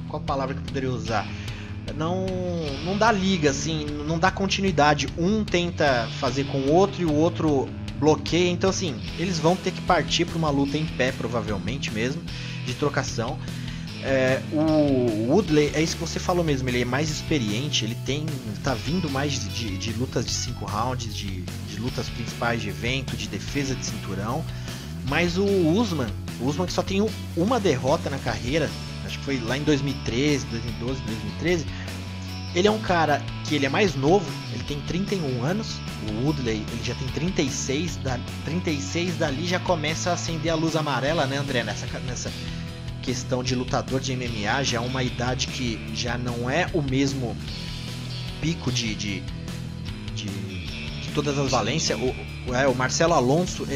qual palavra que eu poderia usar? Não dá liga, assim, não dá continuidade. Um tenta fazer com o outro e o outro bloqueia. Então, assim, eles vão ter que partir para uma luta em pé, provavelmente mesmo, de trocação. O Woodley, é isso que você falou mesmo, ele é mais experiente, ele tá vindo mais de lutas de 5 rounds, de lutas principais de evento, de defesa de cinturão. Mas o Usman que só tem uma derrota na carreira, acho que foi lá em 2013, 2012, 2013. Ele é um cara que ele é mais novo, ele tem 31 anos, o Woodley ele já tem 36, 36 dali já começa a acender a luz amarela, né, André, nessa questão de lutador de MMA, já é uma idade que já não é o mesmo pico de todas as valências. O Marcelo Alonso,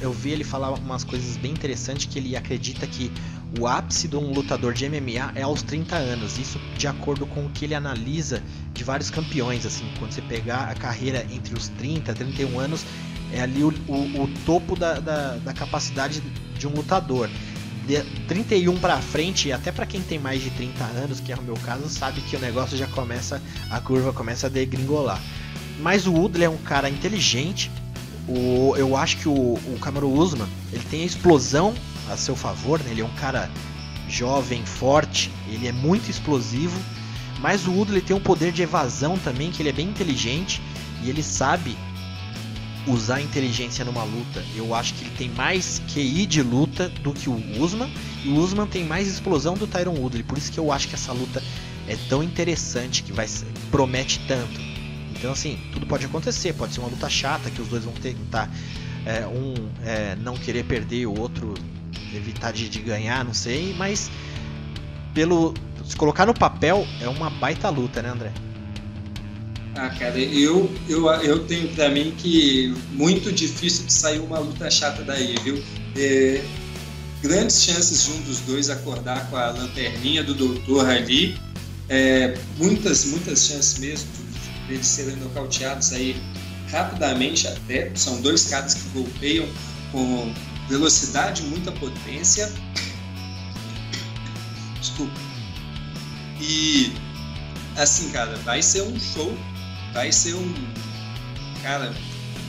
eu vi ele falar umas coisas bem interessantes, que ele acredita que o ápice de um lutador de MMA é aos 30 anos, isso de acordo com o que ele analisa de vários campeões, assim, quando você pegar a carreira entre os 30 e 31 anos, é ali o topo da capacidade de um lutador. De 31 pra frente, até pra quem tem mais de 30 anos, que é o meu caso, sabe que o negócio já começa, a curva começa a degringolar. Mas o Woodley é um cara inteligente. Eu acho que o Kamaru Usman, ele tem a explosão a seu favor, né? Ele é um cara jovem, forte, ele é muito explosivo, mas o Woodley tem um poder de evasão também, que ele é bem inteligente e ele sabe usar a inteligência numa luta. Eu acho que ele tem mais QI de luta do que o Usman, e o Usman tem mais explosão do Tyron Woodley, por isso que eu acho que essa luta é tão interessante, que promete tanto. Então assim, tudo pode acontecer, pode ser uma luta chata, que os dois vão tentar não querer perder, o outro evitar de ganhar, não sei, mas se colocar no papel, é uma baita luta, né, André? Ah, cara, eu tenho pra mim que muito difícil de sair uma luta chata daí, viu? Grandes chances de um dos dois acordar com a lanterninha do doutor ali, muitas chances mesmo de eles serem nocauteados aí rapidamente até. São dois caras que golpeiam com velocidade e muita potência. Desculpa. E assim, cara, vai ser um show. Vai ser cara,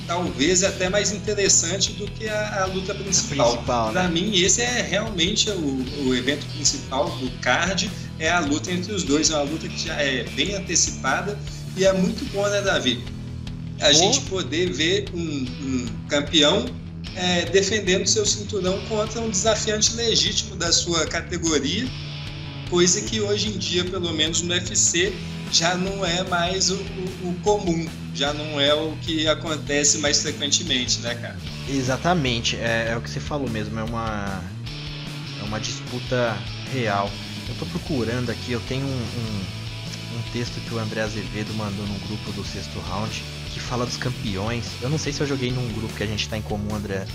talvez até mais interessante do que a luta principal. Para mim, esse é realmente o evento principal do card, é a luta entre os dois. É uma luta que já é bem antecipada e é muito bom, né, Davi? A gente poder ver um campeão defendendo seu cinturão contra um desafiante legítimo da sua categoria, coisa que hoje em dia, pelo menos no UFC, já não é mais o comum, já não é o que acontece mais frequentemente, né, cara? Exatamente, é o que você falou mesmo, é uma disputa real. Eu tô procurando aqui, eu tenho um texto que o André Azevedo mandou no grupo do Sexto Round, que fala dos campeões. Eu não sei se eu joguei num grupo que a gente tá em comum, André,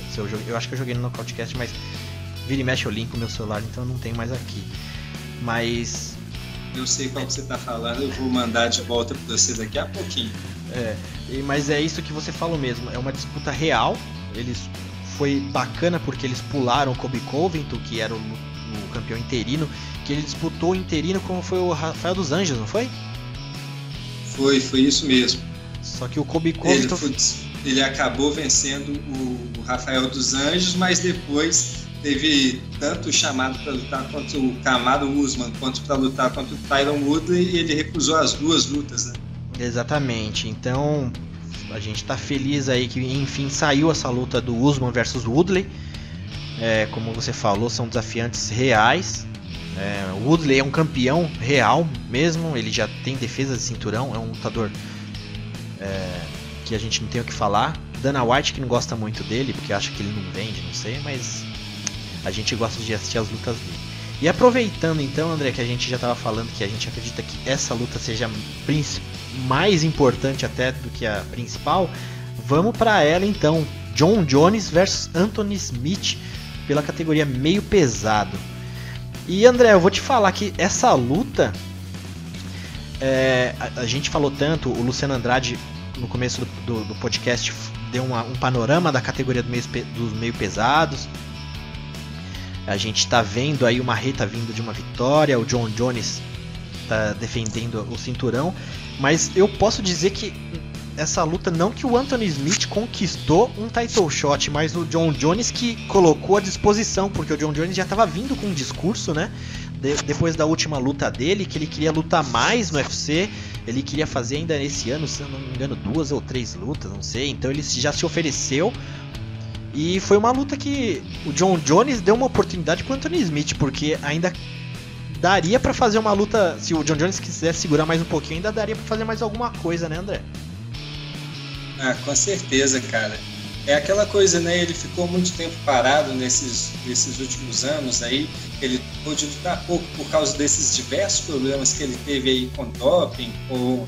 eu acho que eu joguei no Nocautecast, mas vira e mexe eu linko o meu celular, então eu não tenho mais aqui. Mas eu sei qual que você tá falando, eu vou mandar de volta para você daqui a pouquinho. Mas é isso que você falou mesmo, é uma disputa real. Foi bacana porque eles pularam o Colby Covington, que era o campeão interino, que ele disputou o interino como foi o Rafael dos Anjos, não foi? Foi isso mesmo. Só que o Colby Covington ele acabou vencendo o Rafael dos Anjos, mas depois teve tanto chamado para lutar contra o Kamaru Usman quanto para lutar contra o Tyron Woodley, e ele recusou as duas lutas, né? Exatamente, então a gente tá feliz aí que enfim saiu essa luta do Usman versus Woodley. Como você falou, são desafiantes reais. O Woodley é um campeão real mesmo, ele já tem defesa de cinturão, é um lutador que a gente não tem o que falar. Dana White que não gosta muito dele, porque acha que ele não vende, não sei, mas a gente gosta de assistir as lutas dele. E aproveitando então, André, que a gente já estava falando que a gente acredita que essa luta seja mais importante até do que a principal, vamos para ela então. John Jones versus Anthony Smith pela categoria meio pesado. E André, eu vou te falar que essa luta, a gente falou tanto, o Luciano Andrade no começo do podcast deu um panorama da categoria dos meio pesados. A gente está vendo aí o Marreta vindo de uma vitória, o John Jones está defendendo o cinturão, mas eu posso dizer que essa luta, não que o Anthony Smith conquistou um title shot, mas o John Jones que colocou à disposição, porque o John Jones já estava vindo com um discurso, né? Depois da última luta dele, que ele queria lutar mais no UFC, ele queria fazer ainda esse ano, se eu não me engano, 2 ou 3 lutas, não sei, então ele já se ofereceu. E foi uma luta que o John Jones deu uma oportunidade pro Anthony Smith, porque ainda daria pra fazer uma luta, se o John Jones quisesse segurar mais um pouquinho, ainda daria pra fazer mais alguma coisa, né, André? Ah, com certeza, cara. É aquela coisa, né? Ele ficou muito tempo parado nesses últimos anos aí. Ele pôde lutar pouco por causa desses diversos problemas que ele teve aí com doping, ou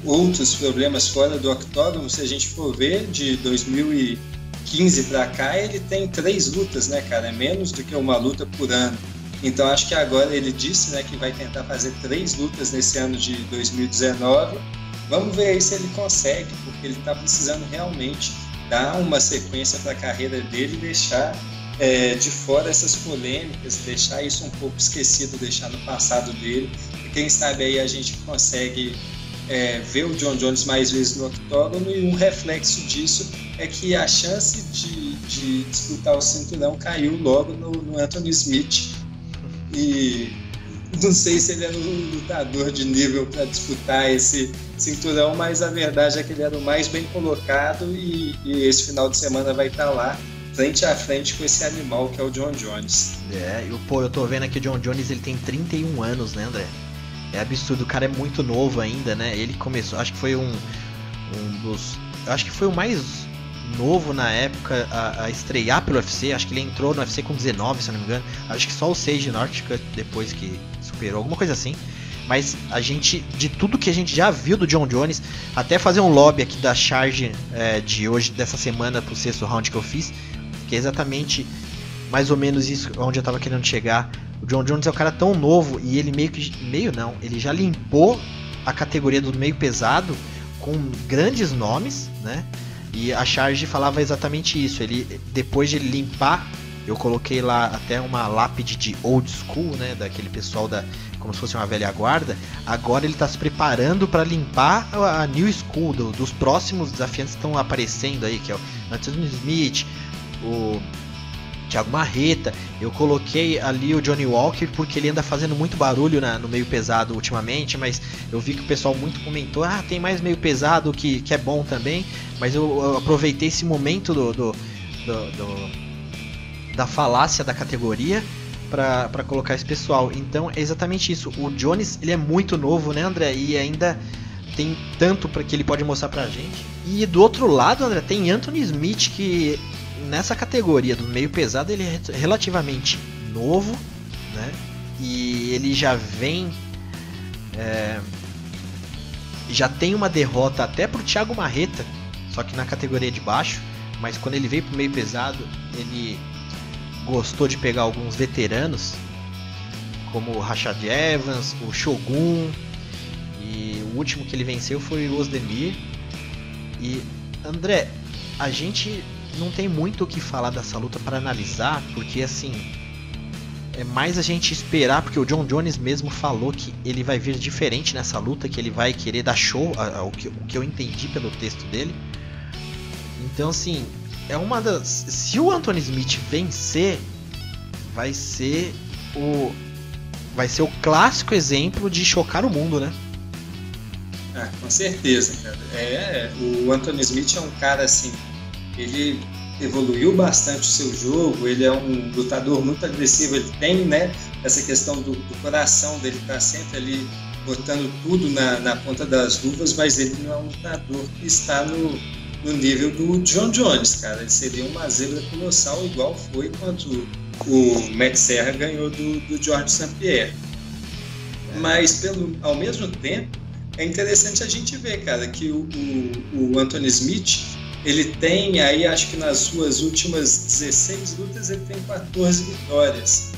outros problemas fora do octógono. Se a gente for ver, de 2015 para cá, ele tem 3 lutas, né, cara? É menos do que uma luta por ano. Então acho que agora ele disse, né, que vai tentar fazer 3 lutas nesse ano de 2019. Vamos ver aí se ele consegue, porque ele está precisando realmente dar uma sequência para a carreira dele e deixar de fora essas polêmicas, deixar isso um pouco esquecido, deixar no passado dele. E quem sabe aí a gente consegue ver o John Jones mais vezes no octógono, e um reflexo disso é que a chance de disputar o cinturão caiu logo no Anthony Smith. E não sei se ele era um lutador de nível para disputar esse cinturão, mas a verdade é que ele era o mais bem colocado, e esse final de semana vai estar lá, frente a frente com esse animal que é o John Jones. Eu tô vendo aqui o John Jones, ele tem 31 anos, né, André? É absurdo, o cara é muito novo ainda, né? Ele começou, acho que foi acho que foi o mais novo na época a estrear pelo UFC. Acho que ele entrou no UFC com 19, se eu não me engano. Acho que só o Sage Northcutt depois que superou, alguma coisa assim. Mas de tudo que a gente já viu do John Jones, até fazer um lobby aqui da charge de hoje, dessa semana, pro 6º round que eu fiz, que é exatamente mais ou menos isso onde eu tava querendo chegar. O John Jones é um cara tão novo, e ele ele já limpou a categoria do meio pesado com grandes nomes, né? E a charge falava exatamente isso. Ele, depois de limpar, eu coloquei lá até uma lápide de old school, né, daquele pessoal como se fosse uma velha guarda. Agora ele está se preparando para limpar a new school dos próximos desafiantes que estão aparecendo aí, que é o Anthony Smith, o Thiago Marreta. Eu coloquei ali o Johnny Walker porque ele anda fazendo muito barulho no meio pesado ultimamente, mas eu vi que o pessoal muito comentou, tem mais meio pesado que é bom também, mas eu aproveitei esse momento da falácia da categoria para colocar esse pessoal. Então é exatamente isso. O Jones, ele é muito novo, né, André? E ainda tem tanto para que ele pode mostrar pra gente. E do outro lado, André, tem Anthony Smith, que nessa categoria do meio pesado ele é relativamente novo, né? E ele já vem já tem uma derrota até pro Thiago Marreta, só que na categoria de baixo. Mas quando ele veio pro meio pesado, ele gostou de pegar alguns veteranos, como o Rashad Evans, o Shogun, e o último que ele venceu foi o Ozdemir. E André, a gente não tem muito o que falar dessa luta para analisar, porque assim, é mais a gente esperar, porque o John Jones mesmo falou que ele vai vir diferente nessa luta, que ele vai querer dar show, o que eu entendi pelo texto dele. Então assim, é uma das... Se o Anthony Smith vencer, vai ser o clássico exemplo de chocar o mundo, né? Com certeza, cara. O Anthony Smith é um cara assim, ele evoluiu bastante o seu jogo, ele é um lutador muito agressivo, ele tem, né, essa questão do coração dele, tá sempre ali botando tudo na ponta das luvas, mas ele não é um lutador que está no nível do John Jones, cara. Ele seria uma zebra colossal, igual foi quando o Matt Serra ganhou do George St. Pierre. Mas ao mesmo tempo, é interessante a gente ver, cara, que o Anthony Smith, ele tem aí, acho que nas suas últimas 16 lutas, ele tem 14 vitórias.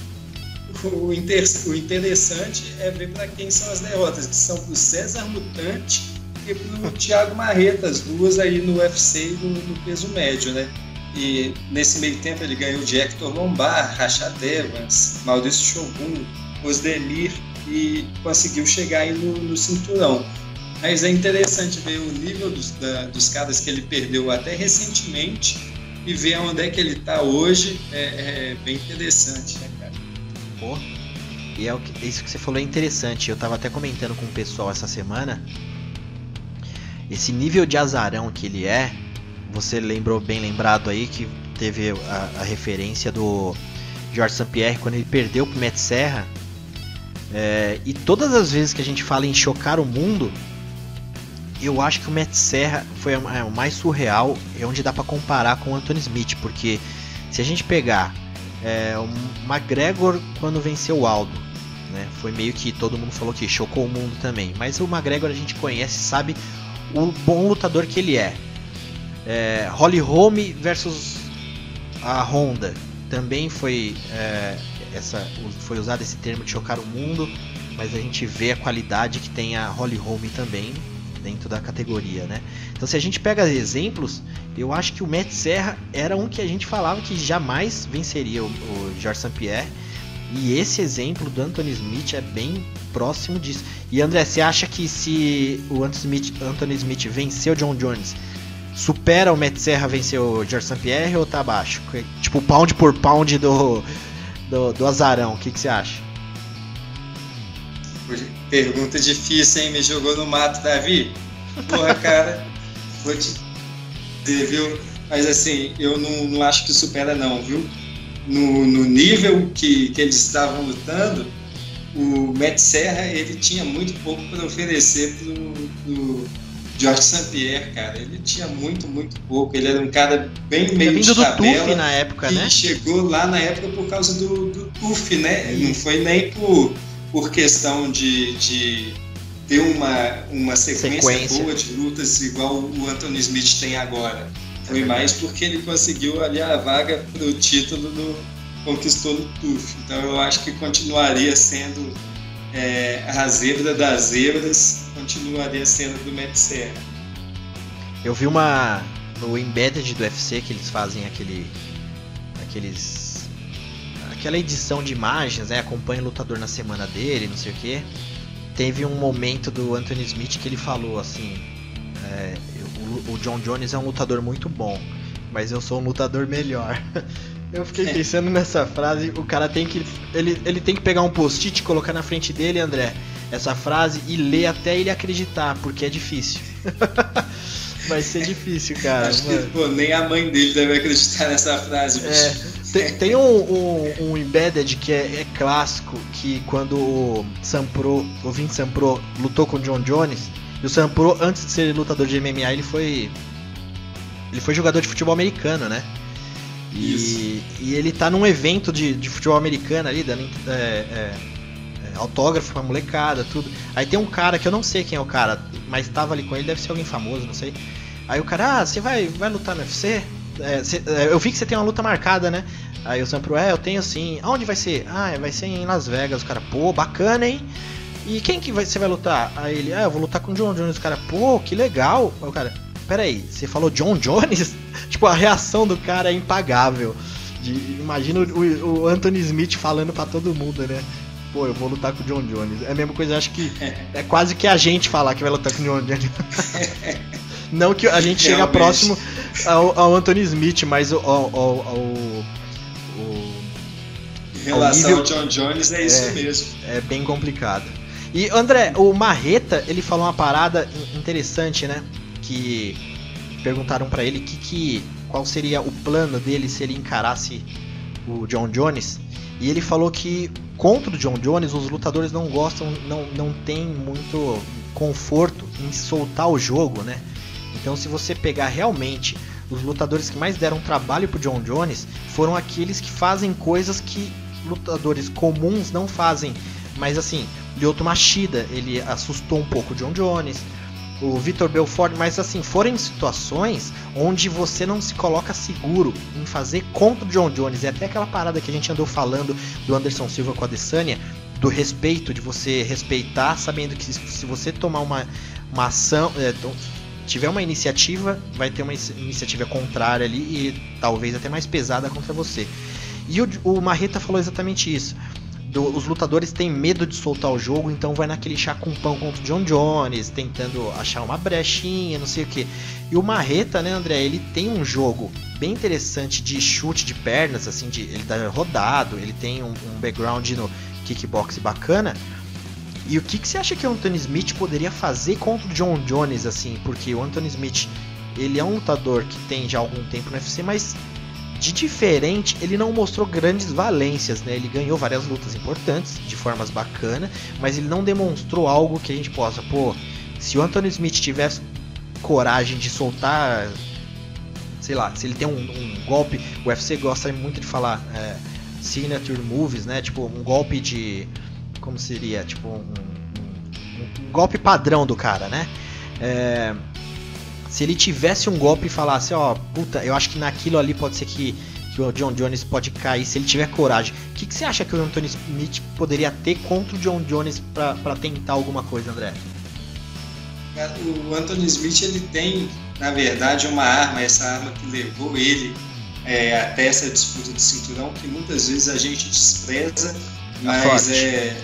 O interessante é ver para quem são as derrotas, que são para o César Mutante e para o Thiago Marreta, as duas aí no UFC e no peso médio, né? E nesse meio tempo ele ganhou de Hector Lombard, Rashad Evans, Maurício Shogun, Ozdemir, e conseguiu chegar aí no cinturão. Mas é interessante ver o nível dos caras que ele perdeu até recentemente e ver onde é que ele está hoje. É bem interessante, né, cara? Pô, e isso que você falou é interessante. Eu tava até comentando com o pessoal essa semana. Esse nível de azarão que ele é, você lembrou, bem lembrado aí, que teve a referência do George St. Pierre quando ele perdeu pro Matt Serra. E todas as vezes que a gente fala em chocar o mundo, eu acho que o Matt Serra foi o mais surreal, é onde dá pra comparar com o Anthony Smith, porque se a gente pegar o McGregor quando venceu o Aldo, né, foi meio que todo mundo falou que chocou o mundo também, mas o McGregor a gente conhece, sabe o bom lutador que ele é. Holly Holm versus a Honda, também foi usado esse termo de chocar o mundo, mas a gente vê a qualidade que tem a Holly Holm também dentro da categoria, né? Então, se a gente pega exemplos, eu acho que o Matt Serra era um que a gente falava que jamais venceria o Georges St-Pierre, e esse exemplo do Anthony Smith é bem próximo disso. E André, você acha que se o Anthony Smith venceu o John Jones, supera o Matt Serra vencer o Georges St-Pierre ou tá abaixo? Tipo, pound por pound do azarão, o que você acha? Pergunta difícil, hein? Me jogou no mato, Davi. Porra, cara, vou te dizer, viu? Mas assim, eu não acho que supera não, viu? No nível que eles estavam lutando, o Matt Serra, ele tinha muito pouco para oferecer pro Georges St-Pierre, cara. Ele tinha muito pouco. Ele era um cara bem meio de tabela. Vindo do TUF na época, né? Chegou lá na época por causa do TUF, né? Não foi nem por questão de ter uma sequência boa de lutas igual o Anthony Smith tem agora. Foi mais porque ele conseguiu ali a vaga para o título conquistou no TUF. Então eu acho que continuaria sendo a zebra das zebras, continuaria sendo do Matt Serra. Eu vi no Embedded do UFC que eles fazem aquela edição de imagens, né? Acompanha o lutador na semana dele, não sei o que. Teve um momento do Anthony Smith que ele falou assim: o John Jones é um lutador muito bom, mas eu sou um lutador melhor. Eu fiquei pensando nessa frase. O cara tem que ele tem que pegar um post-it, colocar na frente dele, André, essa frase e ler até ele acreditar, porque é difícil. Vai ser difícil, cara. Acho que nem a mãe dele deve acreditar nessa frase. Tem um Embedded que é clássico, que quando o Vince Sampro lutou com o John Jones, e o Sampro, antes de ser lutador de MMA, ele foi jogador de futebol americano, né? E ele tá num evento de futebol americano ali, dando autógrafo pra molecada, tudo. Aí tem um cara, que eu não sei quem é o cara, mas tava ali com ele, deve ser alguém famoso, não sei. Aí o cara, você vai lutar no UFC? Eu vi que você tem uma luta marcada, né? Aí o Sampro, eu tenho sim. Aonde vai ser? Vai ser em Las Vegas. O cara, pô, bacana, hein? E quem que você vai lutar? Aí ele, eu vou lutar com o John Jones. O cara, pô, que legal. Aí o cara, peraí, você falou John Jones? Tipo, a reação do cara é impagável. Imagina o Anthony Smith falando pra todo mundo, né? Pô, eu vou lutar com o John Jones. É a mesma coisa, acho que é quase que a gente falar que vai lutar com o John Jones. Não que a gente chega próximo ao Anthony Smith, mas em relação ao John Jones é isso mesmo. É bem complicado. E André, o Marreta, ele falou uma parada interessante, né? Que perguntaram pra ele qual seria o plano dele se ele encarasse o John Jones. E ele falou que contra o John Jones os lutadores não gostam, não tem muito conforto em soltar o jogo, né? Então, se você pegar realmente os lutadores que mais deram trabalho pro John Jones, foram aqueles que fazem coisas que lutadores comuns não fazem. Mas assim, Lyoto Machida, ele assustou um pouco o John Jones, o Vitor Belfort, mas assim, foram situações onde você não se coloca seguro em fazer contra o John Jones. É até aquela parada que a gente andou falando do Anderson Silva com a Adesanya, do respeito, de você respeitar, sabendo que se você tomar uma ação, tiver uma iniciativa, vai ter uma iniciativa contrária ali e talvez até mais pesada contra você. E o Marreta falou exatamente isso. Os lutadores têm medo de soltar o jogo, então vai naquele chá com pão contra o John Jones, tentando achar uma brechinha, não sei o que. E o Marreta, né, André, ele tem um jogo bem interessante de chute de pernas, assim, ele tá rodado, ele tem um background no kickbox bacana. E o que você acha que o Anthony Smith poderia fazer contra o John Jones, assim? Porque o Anthony Smith, ele é um lutador que tem já algum tempo no UFC, mas de diferente, ele não mostrou grandes valências, né? Ele ganhou várias lutas importantes, de formas bacanas, mas ele não demonstrou algo que a gente possa, pô, se o Anthony Smith tivesse coragem de soltar, sei lá, se ele tem um golpe, o UFC gosta muito de falar signature moves, né? Tipo, um golpe de, como seria? Tipo, um golpe padrão do cara, né? Se ele tivesse um golpe e falasse, ó, puta, eu acho que naquilo ali pode ser que o John Jones pode cair, se ele tiver coragem. O que você acha que o Anthony Smith poderia ter contra o John Jones pra tentar alguma coisa, André? O Anthony Smith, ele tem, na verdade, uma arma, essa arma que levou ele até essa disputa de cinturão, que muitas vezes a gente despreza, mas é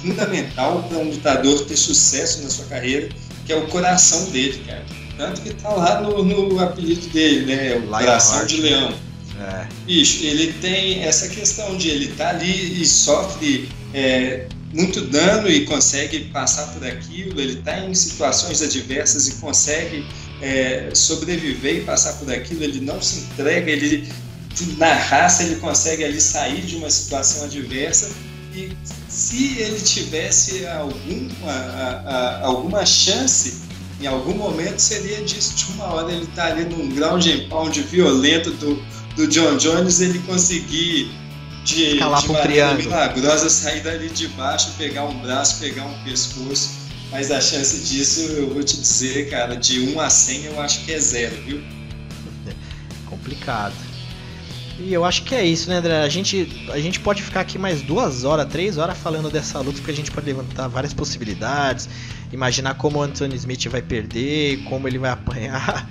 fundamental para um lutador ter sucesso na sua carreira, que é o coração dele, cara. Tanto que tá lá no apelido dele, né? O coração de leão. Bicho, ele tem essa questão de ele tá ali e sofre muito dano e consegue passar por aquilo, ele tá em situações adversas e consegue sobreviver e passar por aquilo, ele não se entrega, ele na raça ele consegue ali sair de uma situação adversa. E se ele tivesse alguma chance, em algum momento seria disso, de uma hora ele estaria num ground and pound violento do John Jones, ele conseguir de maneira milagrosa sair dali de baixo, pegar um braço, pegar um pescoço, mas a chance disso, eu vou te dizer, cara, de 1 a 100 eu acho que é 0, viu? Complicado. E eu acho que é isso, né, André? A gente pode ficar aqui mais 2 horas, 3 horas falando dessa luta, porque a gente pode levantar várias possibilidades, imaginar como o Anthony Smith vai perder, como ele vai apanhar,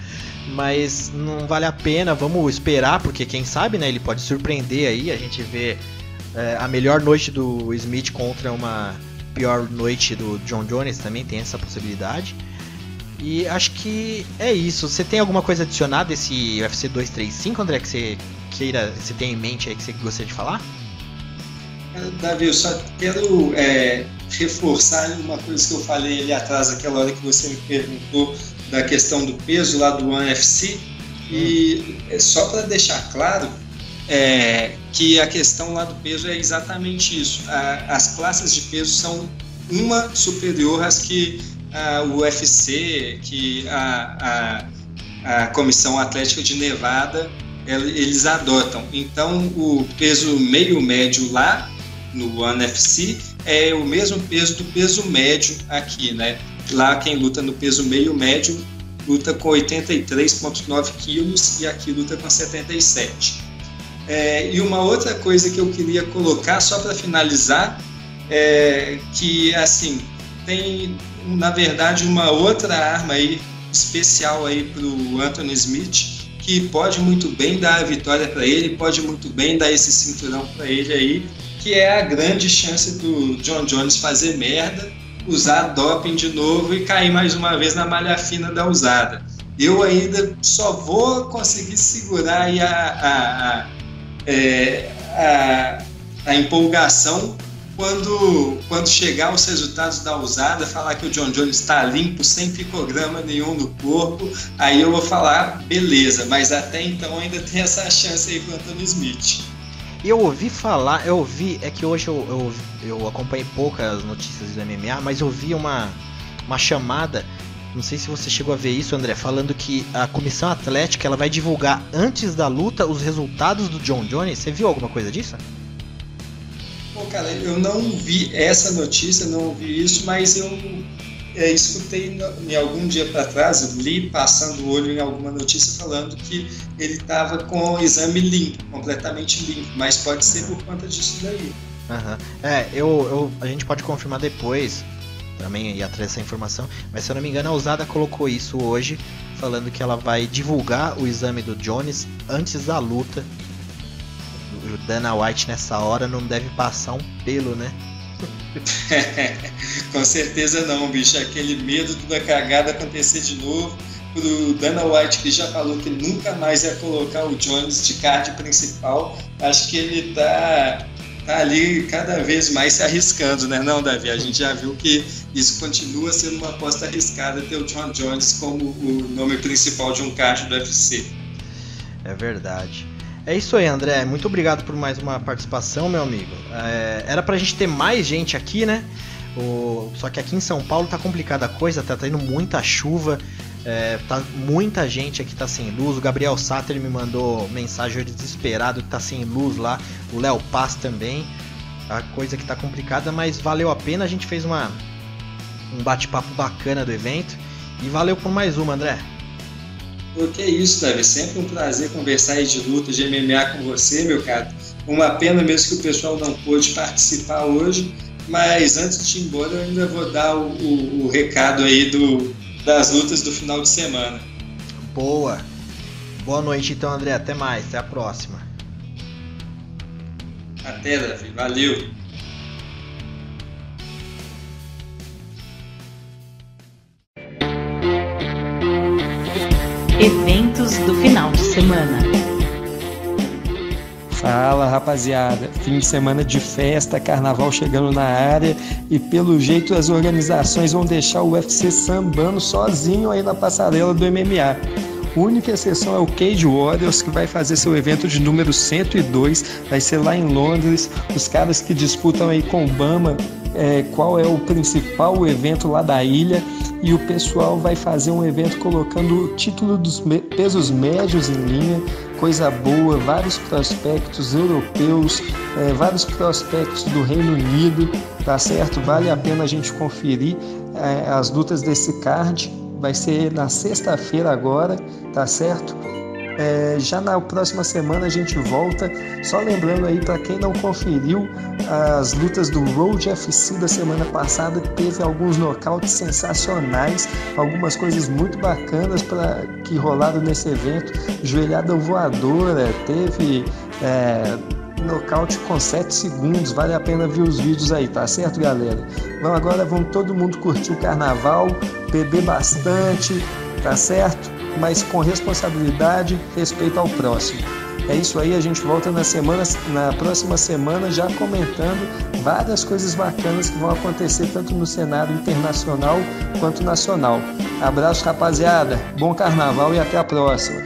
mas não vale a pena, vamos esperar, porque quem sabe, né, ele pode surpreender aí, a gente vê a melhor noite do Smith contra uma pior noite do John Jones, também tem essa possibilidade. E acho que é isso. Você tem alguma coisa a adicionar desse UFC 235, André, que você tem em mente aí, que você gostaria de falar? Davi, eu só quero reforçar uma coisa que eu falei ali atrás, aquela hora que você me perguntou da questão do peso lá do ONE FC, e só para deixar claro que a questão lá do peso é exatamente isso. As classes de peso são uma superior às que o UFC, que a Comissão Atlética de Nevada, eles adotam. Então, o peso meio-médio lá no ONE FC é o mesmo peso do peso médio aqui, né? Lá quem luta no peso meio-médio luta com 83,9 quilos e aqui luta com 77. E uma outra coisa que eu queria colocar, só para finalizar, que assim, tem na verdade uma outra arma aí, especial aí para o Anthony Smith, que pode muito bem dar a vitória para ele, pode muito bem dar esse cinturão para ele aí, que é a grande chance do John Jones fazer merda, usar doping de novo e cair mais uma vez na malha fina da usada. Eu ainda só vou conseguir segurar aí a empolgação quando chegar os resultados da usada, falar que o John Jones está limpo, sem picograma nenhum no corpo, aí eu vou falar, beleza, mas até então ainda tem essa chance aí pro Anthony Smith. Eu ouvi falar, é que hoje eu acompanhei poucas notícias do MMA, mas eu vi uma chamada, não sei se você chegou a ver isso, André, falando que a Comissão Atlética ela vai divulgar antes da luta os resultados do John Jones. Você viu alguma coisa disso? Pô, cara, eu não vi essa notícia, não vi isso, mas eu escutei em algum dia para trás, li passando o olho em alguma notícia falando que ele estava com o exame limpo, completamente limpo, mas pode ser por conta disso daí. A gente pode confirmar depois, também ir atrás dessa informação, mas se eu não me engano a usada colocou isso hoje, falando que ela vai divulgar o exame do Jones antes da luta. O Dana White nessa hora não deve passar um pelo, né? Com certeza não, bicho. Aquele medo da cagada acontecer de novo. Pro Dana White, que já falou que nunca mais ia colocar o Jones de card principal, acho que ele tá ali cada vez mais se arriscando, né? Não, Davi? A gente já viu que isso continua sendo uma aposta arriscada ter o John Jones como o nome principal de um card do UFC. É verdade. É isso aí, André. Muito obrigado por mais uma participação, meu amigo. Era pra gente ter mais gente aqui, né? Só que aqui em São Paulo tá complicada a coisa, tá tendo muita chuva, tá muita gente aqui tá sem luz. O Gabriel Satter me mandou mensagem desesperado que tá sem luz lá. O Léo Paz também. A coisa que tá complicada, mas valeu a pena. A gente fez um bate-papo bacana do evento. E valeu por mais uma, André. Que é isso, Davi. Sempre um prazer conversar aí de luta de MMA com você, meu cara. Uma pena mesmo que o pessoal não pôde participar hoje, mas antes de ir embora eu ainda vou dar o recado aí das lutas do final de semana. Boa noite então, André. Até mais, até a próxima. Até, Davi. Valeu. Eventos do final de semana. Fala, rapaziada, fim de semana de festa, carnaval chegando na área e pelo jeito as organizações vão deixar o UFC sambando sozinho aí na passarela do MMA. A única exceção é o Cage Warriors, que vai fazer seu evento de número 102, vai ser lá em Londres. Os caras que disputam aí com o Bama qual é o principal evento lá da ilha, e o pessoal vai fazer um evento colocando o título dos pesos médios em linha, coisa boa, vários prospectos europeus, vários prospectos do Reino Unido, tá certo? Vale a pena a gente conferir as lutas desse card, vai ser na sexta-feira agora, tá certo? Já na próxima semana a gente volta. Só lembrando aí, para quem não conferiu as lutas do Road FC da semana passada, teve alguns nocautes sensacionais, algumas coisas muito bacanas que rolaram nesse evento. Joelhada voadora, teve nocaute com 7 segundos, vale a pena ver os vídeos aí, tá certo, galera? Agora vamos todo mundo curtir o carnaval, beber bastante, tá certo? Mas com responsabilidade, respeito ao próximo. É isso aí, a gente volta na próxima semana já comentando várias coisas bacanas que vão acontecer tanto no cenário internacional quanto nacional. Abraço, rapaziada, bom carnaval e até a próxima.